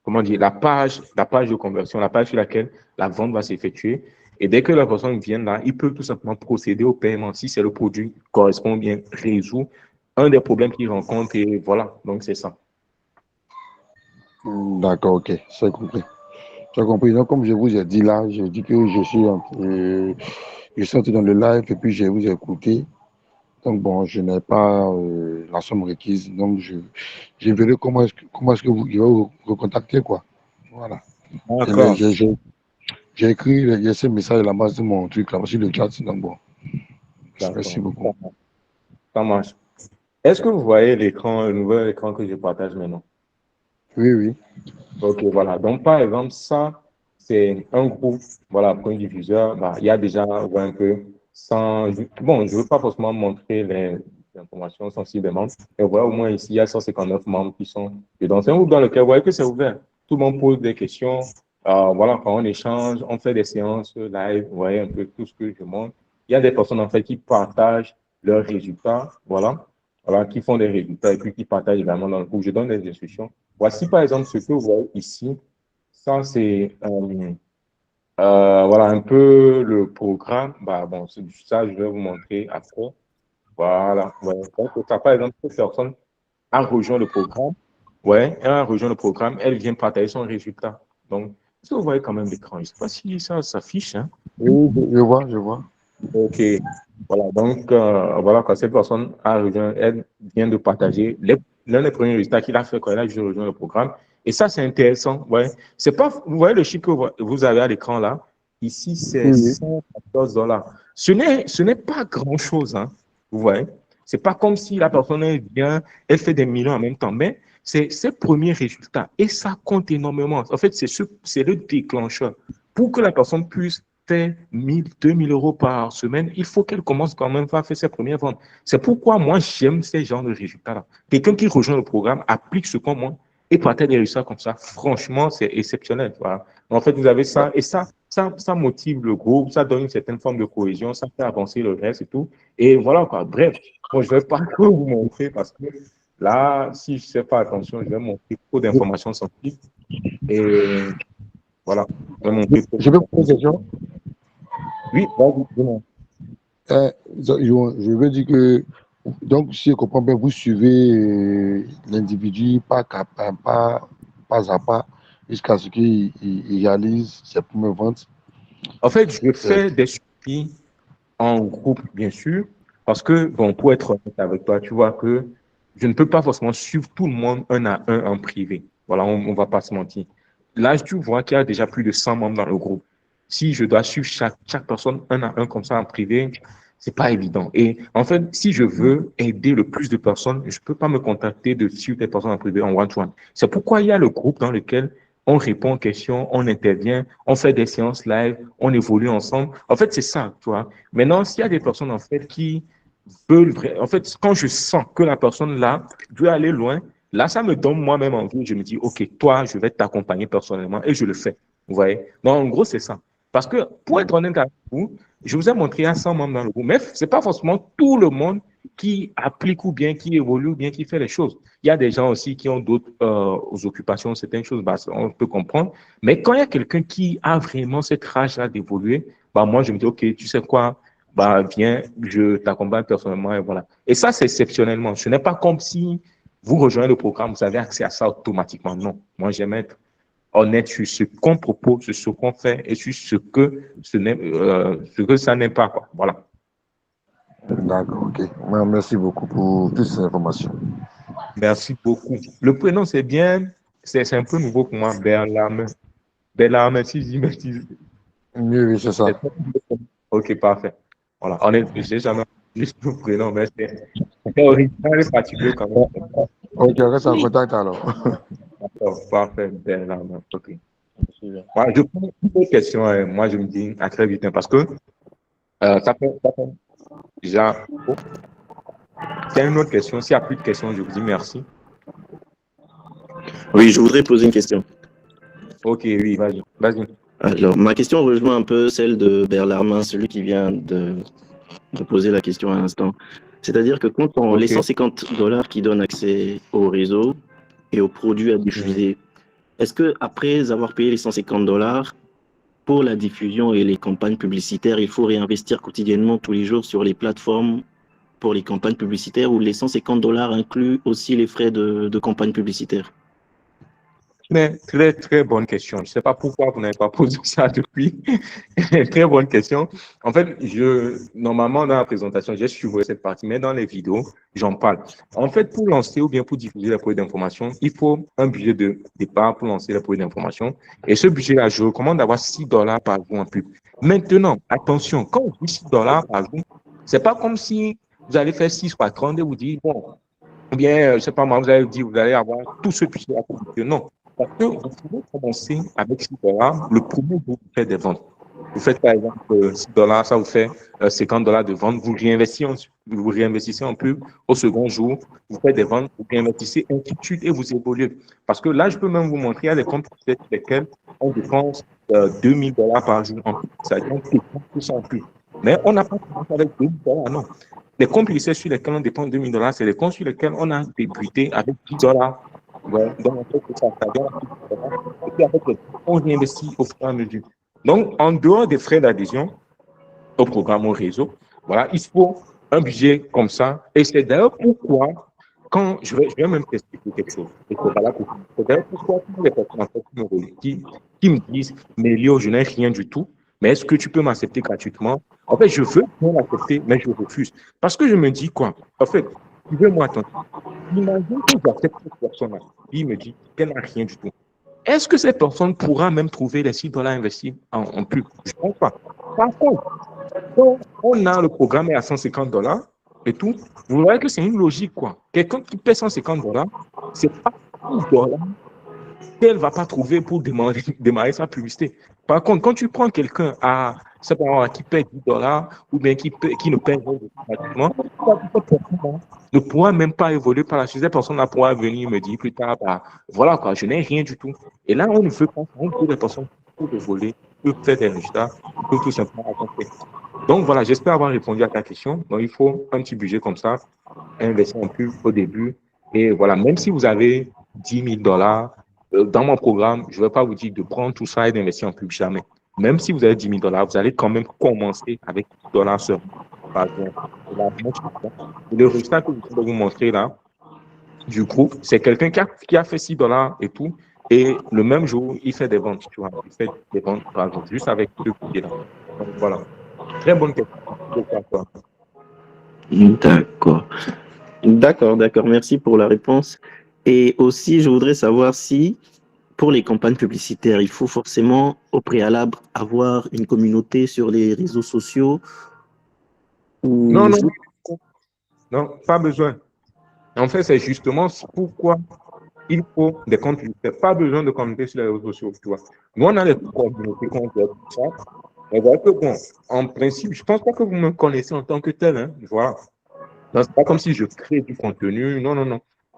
comment dire, la page de conversion, la page sur laquelle la vente va s'effectuer. Et dès que la personne vient là, il peut tout simplement procéder au paiement si c'est le produit correspond bien, résout un des problèmes qu'il rencontre et voilà, donc c'est ça. D'accord, ok, c'est compris. J'ai compris. Donc, comme je vous ai dit là, je dis que je suis entré dans le live et puis je vous ai écouté. Donc, bon, je n'ai pas la somme requise. Donc, je verrai comment est-ce que je vais vous recontacter, quoi. Voilà. Et là, D'accord, j'ai écrit, il y a ce message à la base de mon truc là, sur le chat. Donc, bon, merci d'accord. beaucoup. Ça marche. Est-ce que vous voyez l'écran, le nouvel écran que je partage maintenant? Oui, oui. Ok, voilà. Donc, par exemple, ça, c'est un groupe, voilà, pour un diffuseur, bah, il y a déjà ouais, un peu bon, je ne veux pas forcément montrer les informations sensiblement, mais voilà, au moins ici, il y a 159 membres qui sont dedans. C'est un groupe dans lequel vous voyez que c'est ouvert. Tout le monde pose des questions. Voilà, quand on échange, on fait des séances live, vous voyez un peu tout ce que je montre. Il y a des personnes en fait qui partagent leurs résultats, voilà, qui font des résultats et puis qui partagent également dans le groupe. Je donne des instructions. Voici par exemple ce que vous voyez ici. Ça, c'est voilà un peu le programme. Bah, bon, ça, je vais vous montrer après. Voilà. Ouais. Donc, ça, par exemple, cette personne a rejoint le programme. Ouais, elle a rejoint le programme. Elle vient partager son résultat. Donc, est-ce que vous voyez quand même l'écran? Je ne sais pas si ça s'affiche. Hein? Oui, je vois, je vois. OK. Voilà. Donc, voilà, quand cette personne a rejoint, elle vient de partager l'un des premiers résultats qu'il a fait quand elle a rejoint le programme. Et ça, c'est intéressant. Ouais. C'est pas, vous voyez le chiffre que vous avez à l'écran là? Ici, c'est Oui. 114 $. Ce n'est pas grand-chose, hein. Vous voyez? C'est pas comme si la personne elle vient, elle fait des millions en même temps, mais c'est ses premiers résultats. Et ça compte énormément. En fait, c'est le déclencheur. Pour que la personne puisse faire 1000, 2000 euros par semaine, il faut qu'elle commence quand même à faire ses premières ventes. C'est pourquoi moi, j'aime ces genres de résultats-là. Quelqu'un qui rejoint le programme, applique ce qu'on montre et partage des résultats comme ça. Franchement, c'est exceptionnel. Voilà. En fait, vous avez ça et ça motive le groupe, ça donne une certaine forme de cohésion, ça fait avancer le reste et tout. Et voilà quoi. Bref, moi, je ne vais pas tout vous montrer parce que là, si je ne fais pas attention, je vais montrer trop d'informations sensibles. Et voilà. Je peux poser une question? Oui, vas-y, dis-moi. Je veux dire que, donc, si je comprends bien, vous suivez l'individu pas à pas jusqu'à ce qu'il réalise ses premières ventes. En fait, je fais des suivis en groupe, bien sûr, parce que, bon, pour être honnête avec toi, tu vois que je ne peux pas forcément suivre tout le monde un à un en privé. Voilà, on ne va pas se mentir. Là, tu vois qu'il y a déjà plus de 100 membres dans le groupe. Si je dois suivre chaque personne un à un comme ça en privé, c'est pas évident. Et en fait, si je veux aider le plus de personnes, je peux pas me contacter de suivre des personnes en privé en one-to-one. C'est pourquoi il y a le groupe dans lequel on répond aux questions, on intervient, on fait des séances live, on évolue ensemble. En fait, c'est ça, tu vois. Maintenant, s'il y a des personnes, en fait, qui veulent, en fait, quand je sens que la personne là veut aller loin, là, ça me donne moi-même envie. Je me dis, OK, toi, je vais t'accompagner personnellement et je le fais. Vous voyez? Donc, en gros, c'est ça. Parce que, pour être honnête avec vous, je vous ai montré à 100 membres dans le groupe, mais ce n'est pas forcément tout le monde qui applique ou bien qui évolue ou bien qui fait les choses. Il y a des gens aussi qui ont d'autres occupations, certaines choses, bah, on peut comprendre. Mais quand il y a quelqu'un qui a vraiment cette rage-là d'évoluer, bah, moi, je me dis, OK, tu sais quoi, bah, viens, je t'accompagne personnellement et voilà. Et ça, c'est exceptionnellement. Ce n'est pas comme si vous rejoignez le programme, vous avez accès à ça automatiquement. Non. Moi, j'aime être honnête sur ce qu'on propose, sur ce qu'on fait et sur ce que ça n'est pas, quoi. Voilà. D'accord, ok. Merci beaucoup pour toutes ces informations. Merci beaucoup. Le prénom, c'est bien, c'est un peu nouveau pour moi, Berlame. Berlame, si je dis bêtise. Oui, c'est ça. Ok, parfait. Voilà. J'ai jamais juste le prénom, mais c'est original et particulier quand même. Ok, on reste en contact alors. D'accord, parfait, Berlame. Ok. Voilà, je prends une autre question et moi je me dis à très vite hein, parce que ça fait déjà. S'il y a une autre question, s'il n'y a plus de questions, je vous dis merci. Oui, je voudrais poser une question. Ok, oui, vas-y. Alors, ma question rejoint un peu celle de Berlarmin, celui qui vient de poser la question à l'instant. C'est-à-dire que quand les $150 qui donnent accès au réseau et aux produits à diffuser, est-ce que après avoir payé les $150 pour la diffusion et les campagnes publicitaires, il faut réinvestir quotidiennement tous les jours sur les plateformes pour les campagnes publicitaires ou les $150 incluent aussi les frais de campagne publicitaire? Mais très, très bonne question. Je ne sais pas pourquoi vous n'avez pas posé ça depuis. Très bonne question. En fait, normalement, dans la présentation, j'ai suivi cette partie, mais dans les vidéos, j'en parle. En fait, pour lancer ou bien pour diffuser les produits d'information, il faut un budget de départ pour lancer les produits d'information. Et ce budget-là, je recommande d'avoir $6 par jour en pub. Maintenant, attention, quand on dit $6 par jour, ce n'est pas comme si vous allez faire 6 par 30 et vous dites, bon, ou bien, je ne sais pas, moi, vous allez dire, vous allez avoir tout ce budget à publier. Non. Parce que vous pouvez commencer avec 6 dollars. Le premier jour, vous faites des ventes. Vous faites par exemple 6 dollars, ça vous fait 50 dollars de vente. Vous réinvestissez un peu. Au second jour, vous faites des ventes, vous réinvestissez, ainsi de suite, et vous évoluez. Parce que là, je peux même vous montrer, il y a des comptes sur lesquels on dépense 2000 dollars par jour en plus. Ça veut dire que tout ça en plus. Mais on n'a pas commencé avec 2000 dollars, non. Les comptes sur lesquels on dépense 2000 dollars, c'est les comptes sur lesquels on a débuté avec 10 dollars. Ouais, donc, en fait, ça vient à 10 dollars. Et puis, avec on réinvestit au fur et à mesure. Donc, en dehors des frais d'adhésion au programme au réseau, voilà, il faut un budget comme ça. Et c'est d'ailleurs pourquoi, quand je vais même t'expliquer quelque chose. Et c'est d'ailleurs pourquoi toutes les personnes en fait, qui me disent, mais Léo, je n'ai rien du tout, mais est-ce que tu peux m'accepter gratuitement? En fait, je veux bien l'accepter, mais je refuse. Parce que je me dis quoi? En fait, tu veux moi attendre. Imagine que j'accepte cette personne-là. Il me dit qu'elle n'a rien du tout. Est-ce que cette personne pourra même trouver les 6 dollars investis en pub? Je ne pense pas. Par contre, quand on a le programme est à 150 dollars et tout, vous voyez que c'est une logique, quoi. Quelqu'un qui paie 150 dollars, c'est pas 6 dollars qu'elle ne va pas trouver pour démarrer sa publicité. Par contre, quand tu prends quelqu'un qui paie 10 dollars ou bien qui ne paie pas gratuitement, ne pourra même pas évoluer par la suite. Cette personne-là pourra venir me dire plus tard, voilà quoi, je n'ai rien du tout. Et là, on ne veut pas, on veut des personnes qui peuvent évoluer, qui peuvent faire des résultats, qui peuvent tout simplement accomplir. Donc voilà, j'espère avoir répondu à ta question. Donc il faut un petit budget comme ça, investir en pub au début. Et voilà, même si vous avez 10 000 dollars, dans mon programme, je ne vais pas vous dire de prendre tout ça et d'investir en pub, jamais. Même si vous avez 10 000 dollars, vous allez quand même commencer avec 10 dollars seulement. Par exemple. Le résultat que je vais vous montrer là, du groupe, c'est quelqu'un qui a fait 6 dollars et tout, et le même jour, il fait des ventes, tu vois. Il fait des ventes, par exemple, juste avec ce budget-là. Donc voilà. Très bonne question. D'accord. Merci pour la réponse. Et aussi, je voudrais savoir si, pour les campagnes publicitaires, il faut forcément, au préalable, avoir une communauté sur les réseaux sociaux ou... Non, pas besoin. En fait, c'est justement pourquoi il faut des comptes publicitaires. Pas besoin de communauté sur les réseaux sociaux, tu vois. Nous, on a des communautés qu'on fait tout ça. Mais voilà que bon, en principe, je ne pense pas que vous me connaissez en tant que tel, hein, voilà. Ce n'est pas comme si je crée du contenu. Non.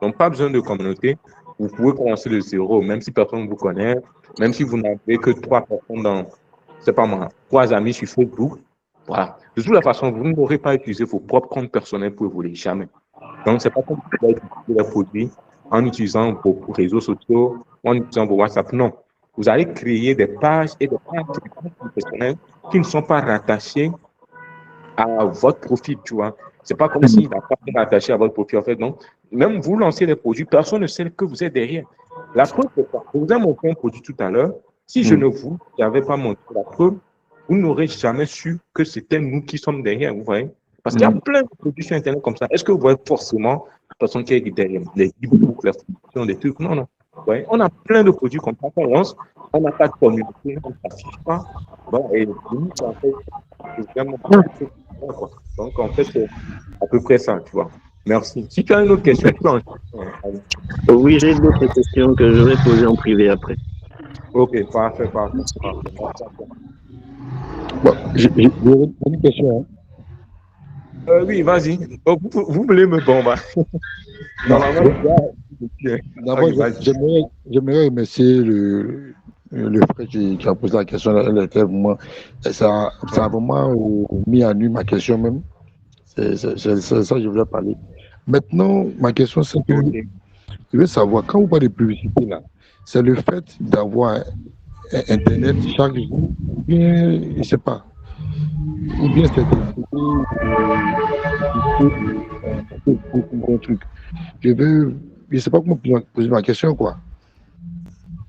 Donc, pas besoin de communauté. Vous pouvez commencer de zéro, même si personne ne vous connaît, même si vous n'avez que 3 personnes c'est pas moi, 3 amis sur Facebook. Voilà. De toute façon, vous n'aurez pas utilisé vos propres comptes personnels pour évoluer, jamais. Donc, c'est pas comme si vous avez utilisé les produits en utilisant vos réseaux sociaux, en utilisant vos WhatsApp. Non. Vous allez créer des pages et des comptes professionnels qui ne sont pas rattachés à votre profil, tu vois. C'est pas comme s'il n'a pas été attaché à votre profil, en fait. Donc, même vous lancez des produits, personne ne sait que vous êtes derrière. La preuve, c'est quoi? Je vous ai montré un produit tout à l'heure. Si je ne vous avais pas montré la preuve, vous n'aurez jamais su que c'était nous qui sommes derrière, vous voyez? Parce qu'il y a plein de produits sur Internet comme ça. Est-ce que vous voyez forcément la personne qui est derrière? Les e-books, les formations, des trucs? Non. Vous voyez? On a plein de produits comme ça qu'on lance. On n'a pas de communauté, on ne s'affiche pas. Bon, et nous, en fait, c'est vraiment... Donc, en fait, c'est à peu près ça, tu vois. Merci. Si tu as une autre question, tu peux en... Oui, j'ai d'autres questions que je vais poser en privé après. Ok, parfait. Bon, j'ai une question. Hein. Oui, vas-y. Vous voulez me bombarder? D'abord, j'aimerais remercier le frère qui a posé la question. Elle était vraiment, ça a vraiment mis à nu ma question même. C'est ça que je voulais parler. Maintenant, ma question, c'est que je veux savoir, quand vous parlez de publicité, là, c'est le fait d'avoir Internet chaque jour, ou bien, je ne sais pas, ou bien c'est un truc. Je ne sais pas comment poser ma question, quoi.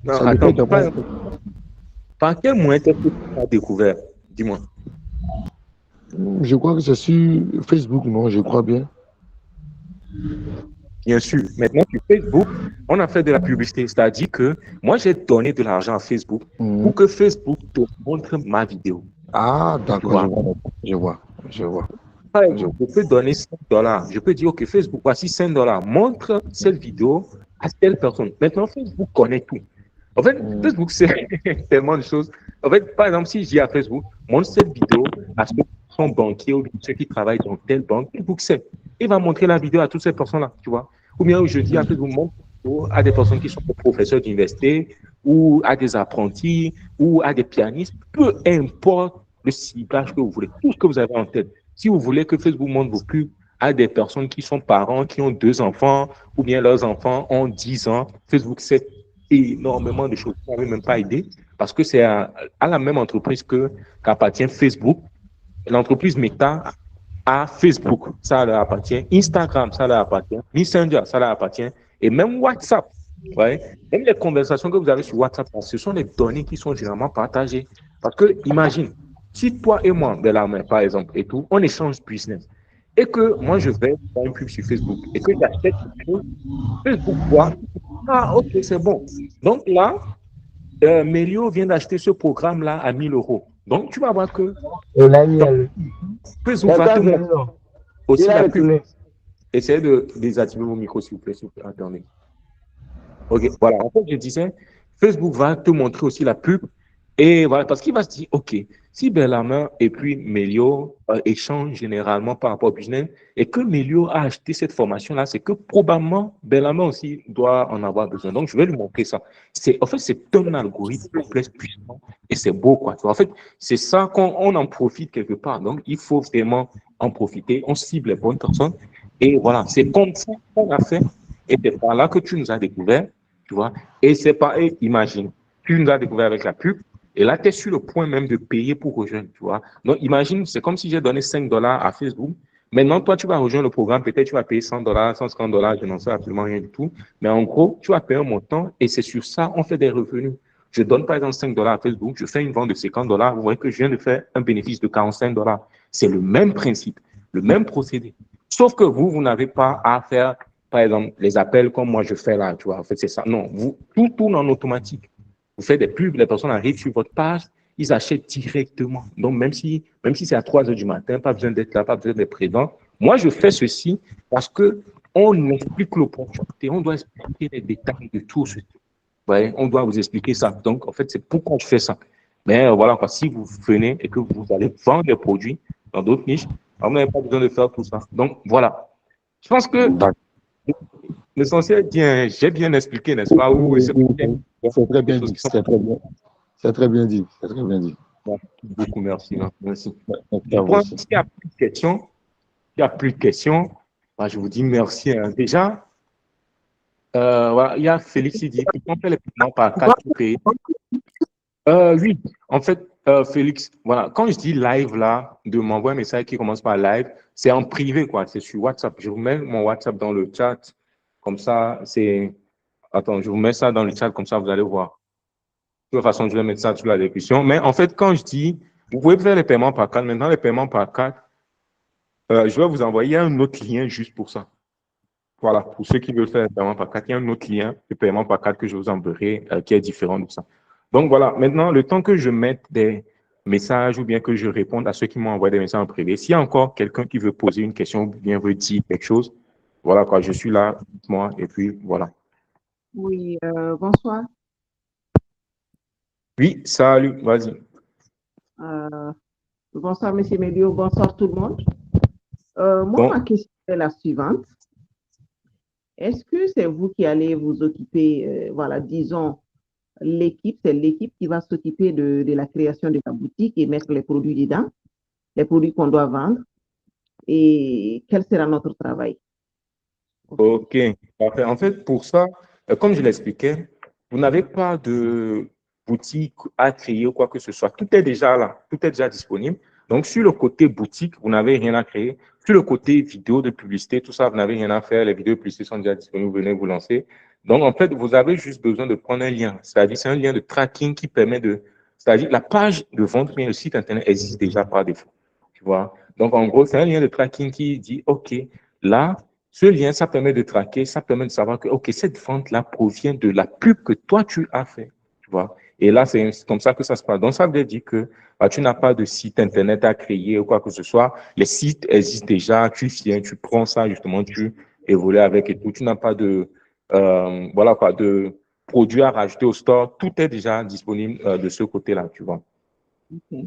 Non, attends, par quel moyen est-ce que tu as découvert? Dis-moi. Je crois que c'est sur Facebook, non? Je crois bien. Bien sûr. Maintenant, sur Facebook, on a fait de la publicité. C'est-à-dire que moi, j'ai donné de l'argent à Facebook pour que Facebook te montre ma vidéo. Ah, d'accord. Je vois. Par exemple, je peux donner 5 dollars. Je peux dire, OK, Facebook, voici 5 dollars. Montre cette vidéo à telle personne. Maintenant, Facebook connaît tout. En fait, Facebook, c'est tellement de choses. En fait, par exemple, si je dis à Facebook, montre cette vidéo à ceux qui sont banquiers ou ceux qui travaillent dans telle banque, Facebook sait. Il va montrer la vidéo à toutes ces personnes-là, tu vois. Ou bien je dis à Facebook, montre la vidéo à des personnes qui sont des professeurs d'université ou à des apprentis ou à des pianistes, peu importe le ciblage que vous voulez, tout ce que vous avez en tête. Si vous voulez que Facebook montre vos pubs à des personnes qui sont parents, qui ont 2 enfants, ou bien leurs enfants ont 10 ans, Facebook sait énormément de choses. Vous n'avez même pas idée, parce que c'est à la même entreprise qu'appartient Facebook. L'entreprise Meta à Facebook, ça leur appartient. Instagram, ça leur appartient. Messenger, ça leur appartient. Et même WhatsApp, ouais. Même les conversations que vous avez sur WhatsApp, ce sont des données qui sont généralement partagées. Parce que, imagine, si toi et moi, Bellarmin, par exemple, et tout, on échange business, et que moi, je vais faire une pub sur Facebook, et que j'achète quelque chose, Facebook voit, ah, ok, c'est bon. Donc là, Melio vient d'acheter ce programme-là à 1 000 euros. Donc, tu vas voir que Facebook va te montrer aussi la pub. Essayez de désactiver vos micros, s'il vous plaît. Attendez. Ok, voilà. En fait, je disais, Facebook va te montrer aussi la pub. Et voilà, parce qu'il va se dire, OK, si Bellarmin et puis Melio échangent généralement par rapport au business et que Melio a acheté cette formation-là, c'est que probablement Bellarmin aussi doit en avoir besoin. Donc, je vais lui montrer ça. En fait, c'est un algorithme complexe, puissant et c'est beau, quoi. En fait, c'est ça qu'on en profite quelque part. Donc, il faut vraiment en profiter. On cible les bonnes personnes. Et voilà, c'est comme ça qu'on a fait. Et c'est par là que tu nous as découvert, tu vois. Et c'est pas, imagine, tu nous as découvert avec la pub. Et là, tu es sur le point même de payer pour rejoindre, tu vois. Donc, imagine, c'est comme si j'ai donné 5 dollars à Facebook. Maintenant, toi, tu vas rejoindre le programme. Peut-être tu vas payer 100 dollars, 150 dollars. Je n'en sais absolument rien du tout. Mais en gros, tu vas payer un montant et c'est sur ça on fait des revenus. Je donne par exemple 5 dollars à Facebook. Je fais une vente de 50 dollars. Vous voyez que je viens de faire un bénéfice de 45 dollars. C'est le même principe, le même procédé. Sauf que vous n'avez pas à faire, par exemple, les appels comme moi je fais là, tu vois. En fait, c'est ça. Non, tout tourne en automatique. Vous faites des pubs, les personnes arrivent sur votre page, ils achètent directement. Donc, même si c'est à 3 heures du matin, pas besoin d'être là, pas besoin d'être présent. Moi, je fais ceci parce qu'on explique l'opportunité, on doit expliquer les détails de tout ceci. Ouais, on doit vous expliquer ça. Donc, en fait, c'est pourquoi je fais ça. Mais voilà, si vous venez et que vous allez vendre des produits dans d'autres niches, vous n'avez pas besoin de faire tout ça. Donc, voilà. Je pense que l'essentiel, j'ai bien expliqué, n'est-ce pas? C'est très bien dit. C'est très bien dit. C'est très bien dit. Beaucoup, merci. Merci. S'il n'y a plus de questions, je vous dis merci. Déjà, voilà, il y a Félix qui dit qu'on fait les paiements par carte pour payer. Oui, en fait, Félix, voilà, quand je dis live là, de m'envoyer un message qui commence par live, c'est en privé, quoi. C'est sur WhatsApp. Je vous mets mon WhatsApp dans le chat. Comme ça, Attends, je vous mets ça dans le chat, comme ça, vous allez voir. De toute façon, je vais mettre ça sur la description. Mais en fait, quand je dis, vous pouvez faire les paiements par carte. Maintenant, les paiements par carte, je vais vous envoyer un autre lien juste pour ça. Voilà, pour ceux qui veulent faire les paiements par carte, il y a un autre lien de paiement par carte que je vous enverrai qui est différent de ça. Donc voilà, maintenant, le temps que je mette des messages ou bien que je réponde à ceux qui m'ont envoyé des messages en privé, s'il y a encore quelqu'un qui veut poser une question ou bien veut dire quelque chose, voilà quoi, je suis là, moi, et puis voilà. Oui, bonsoir. Oui, salut, vas-y. Bonsoir, Monsieur Melio, bonsoir tout le monde. Ma question est la suivante. Est-ce que c'est vous qui allez vous occuper, disons, c'est l'équipe qui va s'occuper de la création de la boutique et mettre les produits dedans, les produits qu'on doit vendre, et quel sera notre travail? Ok, parfait. En fait, pour ça, comme je l'expliquais, vous n'avez pas de boutique à créer ou quoi que ce soit. Tout est déjà là, tout est déjà disponible. Donc, sur le côté boutique, vous n'avez rien à créer. Sur le côté vidéo de publicité, tout ça, vous n'avez rien à faire. Les vidéos de publicité sont déjà disponibles, vous venez vous lancer. Donc, en fait, vous avez juste besoin de prendre un lien. C'est-à-dire, c'est un lien de tracking qui permet c'est-à-dire, la page de vente, mais le site Internet existe déjà par défaut. Tu vois? Donc, en gros, c'est un lien de tracking qui dit, OK, là, ce lien, ça permet de traquer, ça permet de savoir que, OK, cette vente-là provient de la pub que toi, tu as fait. Tu vois? Et là, c'est comme ça que ça se passe. Donc, ça veut dire que tu n'as pas de site Internet à créer ou quoi que ce soit. Les sites existent déjà. Tu viens, tu prends ça, justement, tu évolues avec et tout. Tu n'as pas de produits à rajouter au store, tout est déjà disponible de ce côté-là, tu vois. Okay.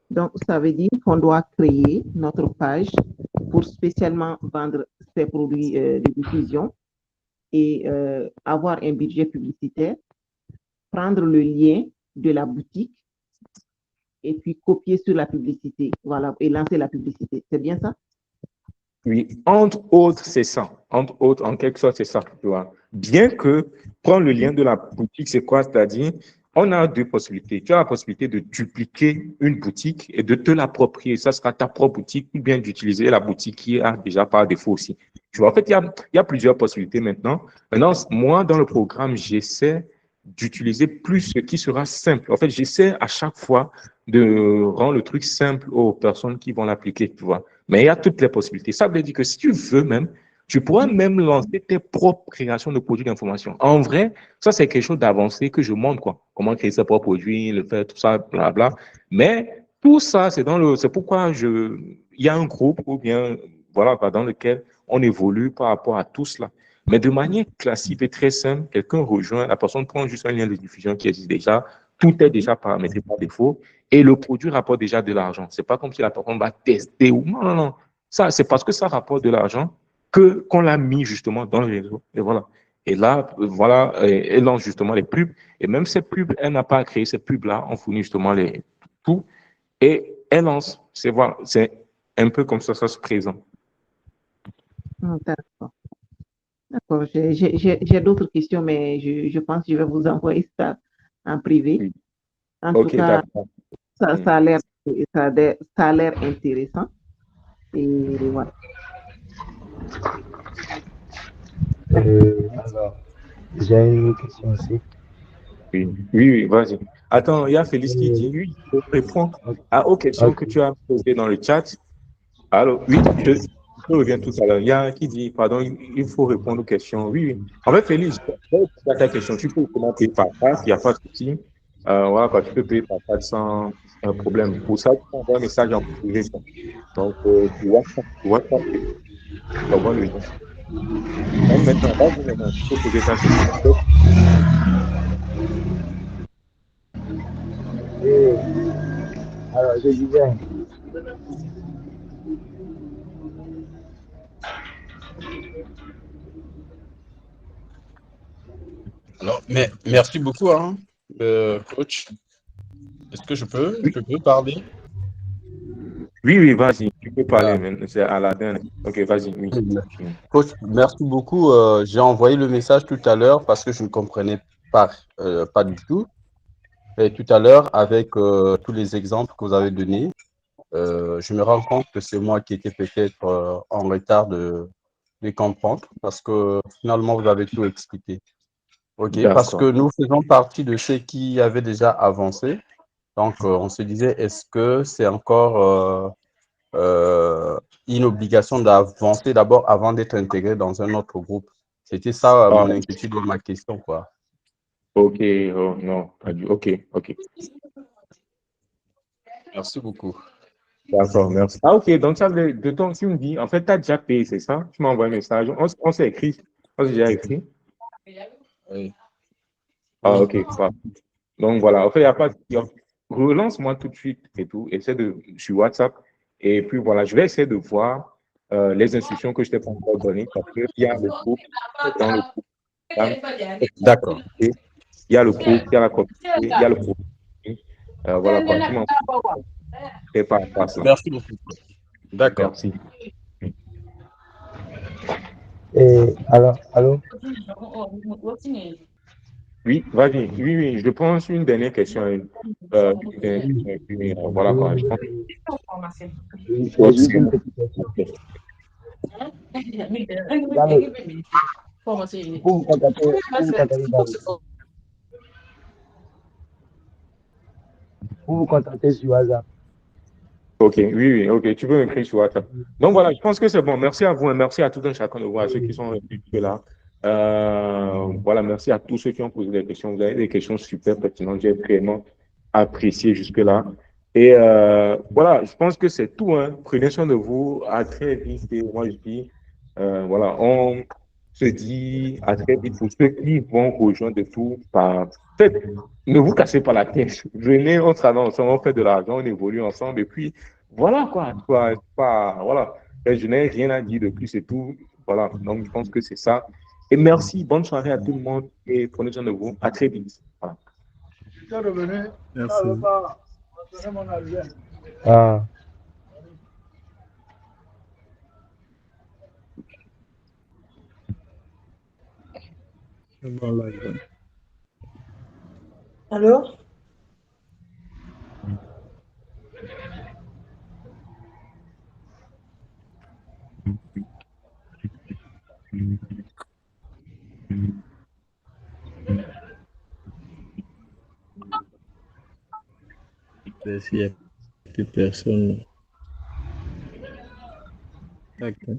Donc, ça veut dire qu'on doit créer notre page pour spécialement vendre ces produits de diffusion et avoir un budget publicitaire, prendre le lien de la boutique et puis copier sur la publicité, voilà, et lancer la publicité. C'est bien ça? Oui, entre autres, c'est ça. Entre autres, en quelque sorte, c'est ça, tu vois. Bien que prendre le lien de la boutique, c'est quoi? C'est-à-dire, on a deux possibilités. Tu as la possibilité de dupliquer une boutique et de te l'approprier. Ça sera ta propre boutique ou bien d'utiliser la boutique qui a déjà par défaut aussi. Tu vois, en fait, il y a plusieurs possibilités maintenant. Maintenant, moi, dans le programme, j'essaie d'utiliser plus ce qui sera simple. En fait, j'essaie à chaque fois de rendre le truc simple aux personnes qui vont l'appliquer, tu vois. Mais il y a toutes les possibilités. Ça veut dire que si tu veux même, tu pourras même lancer tes propres créations de produits d'information. En vrai, ça, c'est quelque chose d'avancé que je montre, quoi. Comment créer ses propres produits, le faire, tout ça, blabla. Mais tout ça, c'est pourquoi il y a un groupe ou bien, voilà, dans lequel on évolue par rapport à tout cela. Mais de manière classique et très simple, quelqu'un rejoint, la personne prend juste un lien de diffusion qui existe déjà, tout est déjà paramétré par défaut et le produit rapporte déjà de l'argent. C'est pas comme si la personne va tester ou non, non, non. Ça, c'est parce que ça rapporte de l'argent qu'on l'a mis justement dans le réseau. Et voilà. Et là, voilà, elle lance justement les pubs. Et même ces pubs, elle n'a pas à créer ces pubs-là. On fournit justement tout. Et elle lance. Voilà, c'est un peu comme ça se présente. D'accord. D'accord. J'ai d'autres questions, mais je pense que je vais vous envoyer ça en privé. Oui. En tout cas, ça a l'air intéressant. Et voilà. Alors, j'ai une question aussi. Oui, vas-y. Attends, il y a Félix qui dit, oui, je réponds aux questions que tu as posées dans le chat. Alors, oui, je reviens tout à l'heure. Il y a qui dit, pardon, il faut répondre aux questions. Oui. En fait, Félix, tu as ta question, tu peux payer par carte, il n'y a pas de souci. Voilà, quoi, tu peux payer par carte sans problème. Pour ça, tu envoies un message en privé. Donc, tu WhatsApp, tu envoies le lien. Même maintenant, vas-y maintenant, tu peux poser ta question. Alors, je disais, Alors, mais merci beaucoup, hein, coach. Est-ce que je peux parler? Oui, vas-y, tu peux parler, c'est à la dernière. Ok, vas-y, oui. Coach, merci beaucoup. J'ai envoyé le message tout à l'heure parce que je ne comprenais pas du tout. Et tout à l'heure, avec tous les exemples que vous avez donnés, je me rends compte que c'est moi qui étais peut-être en retard de comprendre parce que finalement, vous avez tout expliqué. OK, parce que nous faisons partie de ceux qui avaient déjà avancé. Donc, on se disait, est-ce que c'est encore une obligation d'avancer d'abord avant d'être intégré dans un autre groupe? C'était ça mon inquiétude et ma question, quoi. Ok, oh, non, pas du. Ok. Merci beaucoup. D'accord, merci. Ah, ok, donc ça veut de ton, tu me dis, en fait, tu as déjà payé, c'est ça? Tu m'envoies un message. On s'est écrit. On s'est déjà écrit. Oui. Ah, ok, parfait. Donc voilà, en fait, il n'y a pas. Relance-moi tout de suite et tout. Essaie sur WhatsApp. Et puis voilà, je vais essayer de voir les instructions que je t'ai pas encore données parce qu'il y a le groupe. Dans le groupe. D'accord. Il y a le groupe, il y a la communauté, il y a le groupe. Voilà, quoi. Tu m'envoies pas ça. Merci beaucoup. D'accord. Merci. alors, allô? Oui, vas-y. Oui, je pense une dernière question. Voilà quoi. Je pense. C'est juste une petite question. Vous vous contactez sur WhatsApp. Ok, oui, ok. Tu peux m'écrire sur WhatsApp. Donc voilà, je pense que c'est bon. Merci à vous et merci à tout un chacun de vous, à ceux qui sont là. Voilà, merci à tous ceux qui ont posé des questions. Vous avez des questions super pertinentes. J'ai vraiment apprécié jusque-là. Et voilà, je pense que c'est tout. Hein. Prenez soin de vous. À très vite. Et moi, je dis, voilà, se dit à très vite pour ceux qui vont rejoindre tout. Peut-être, ne vous cassez pas la tête. Venez, on travaille ensemble, on fait de l'argent, on évolue ensemble. Et puis, voilà quoi. Voilà. Et je n'ai rien à dire de plus et tout. Voilà. Donc, je pense que c'est ça. Et merci. Bonne soirée à tout le monde. Et prenez soin de vous. À très vite. Voilà. Merci. Ah. Allô? S'il n'y a plus personne. D'accord.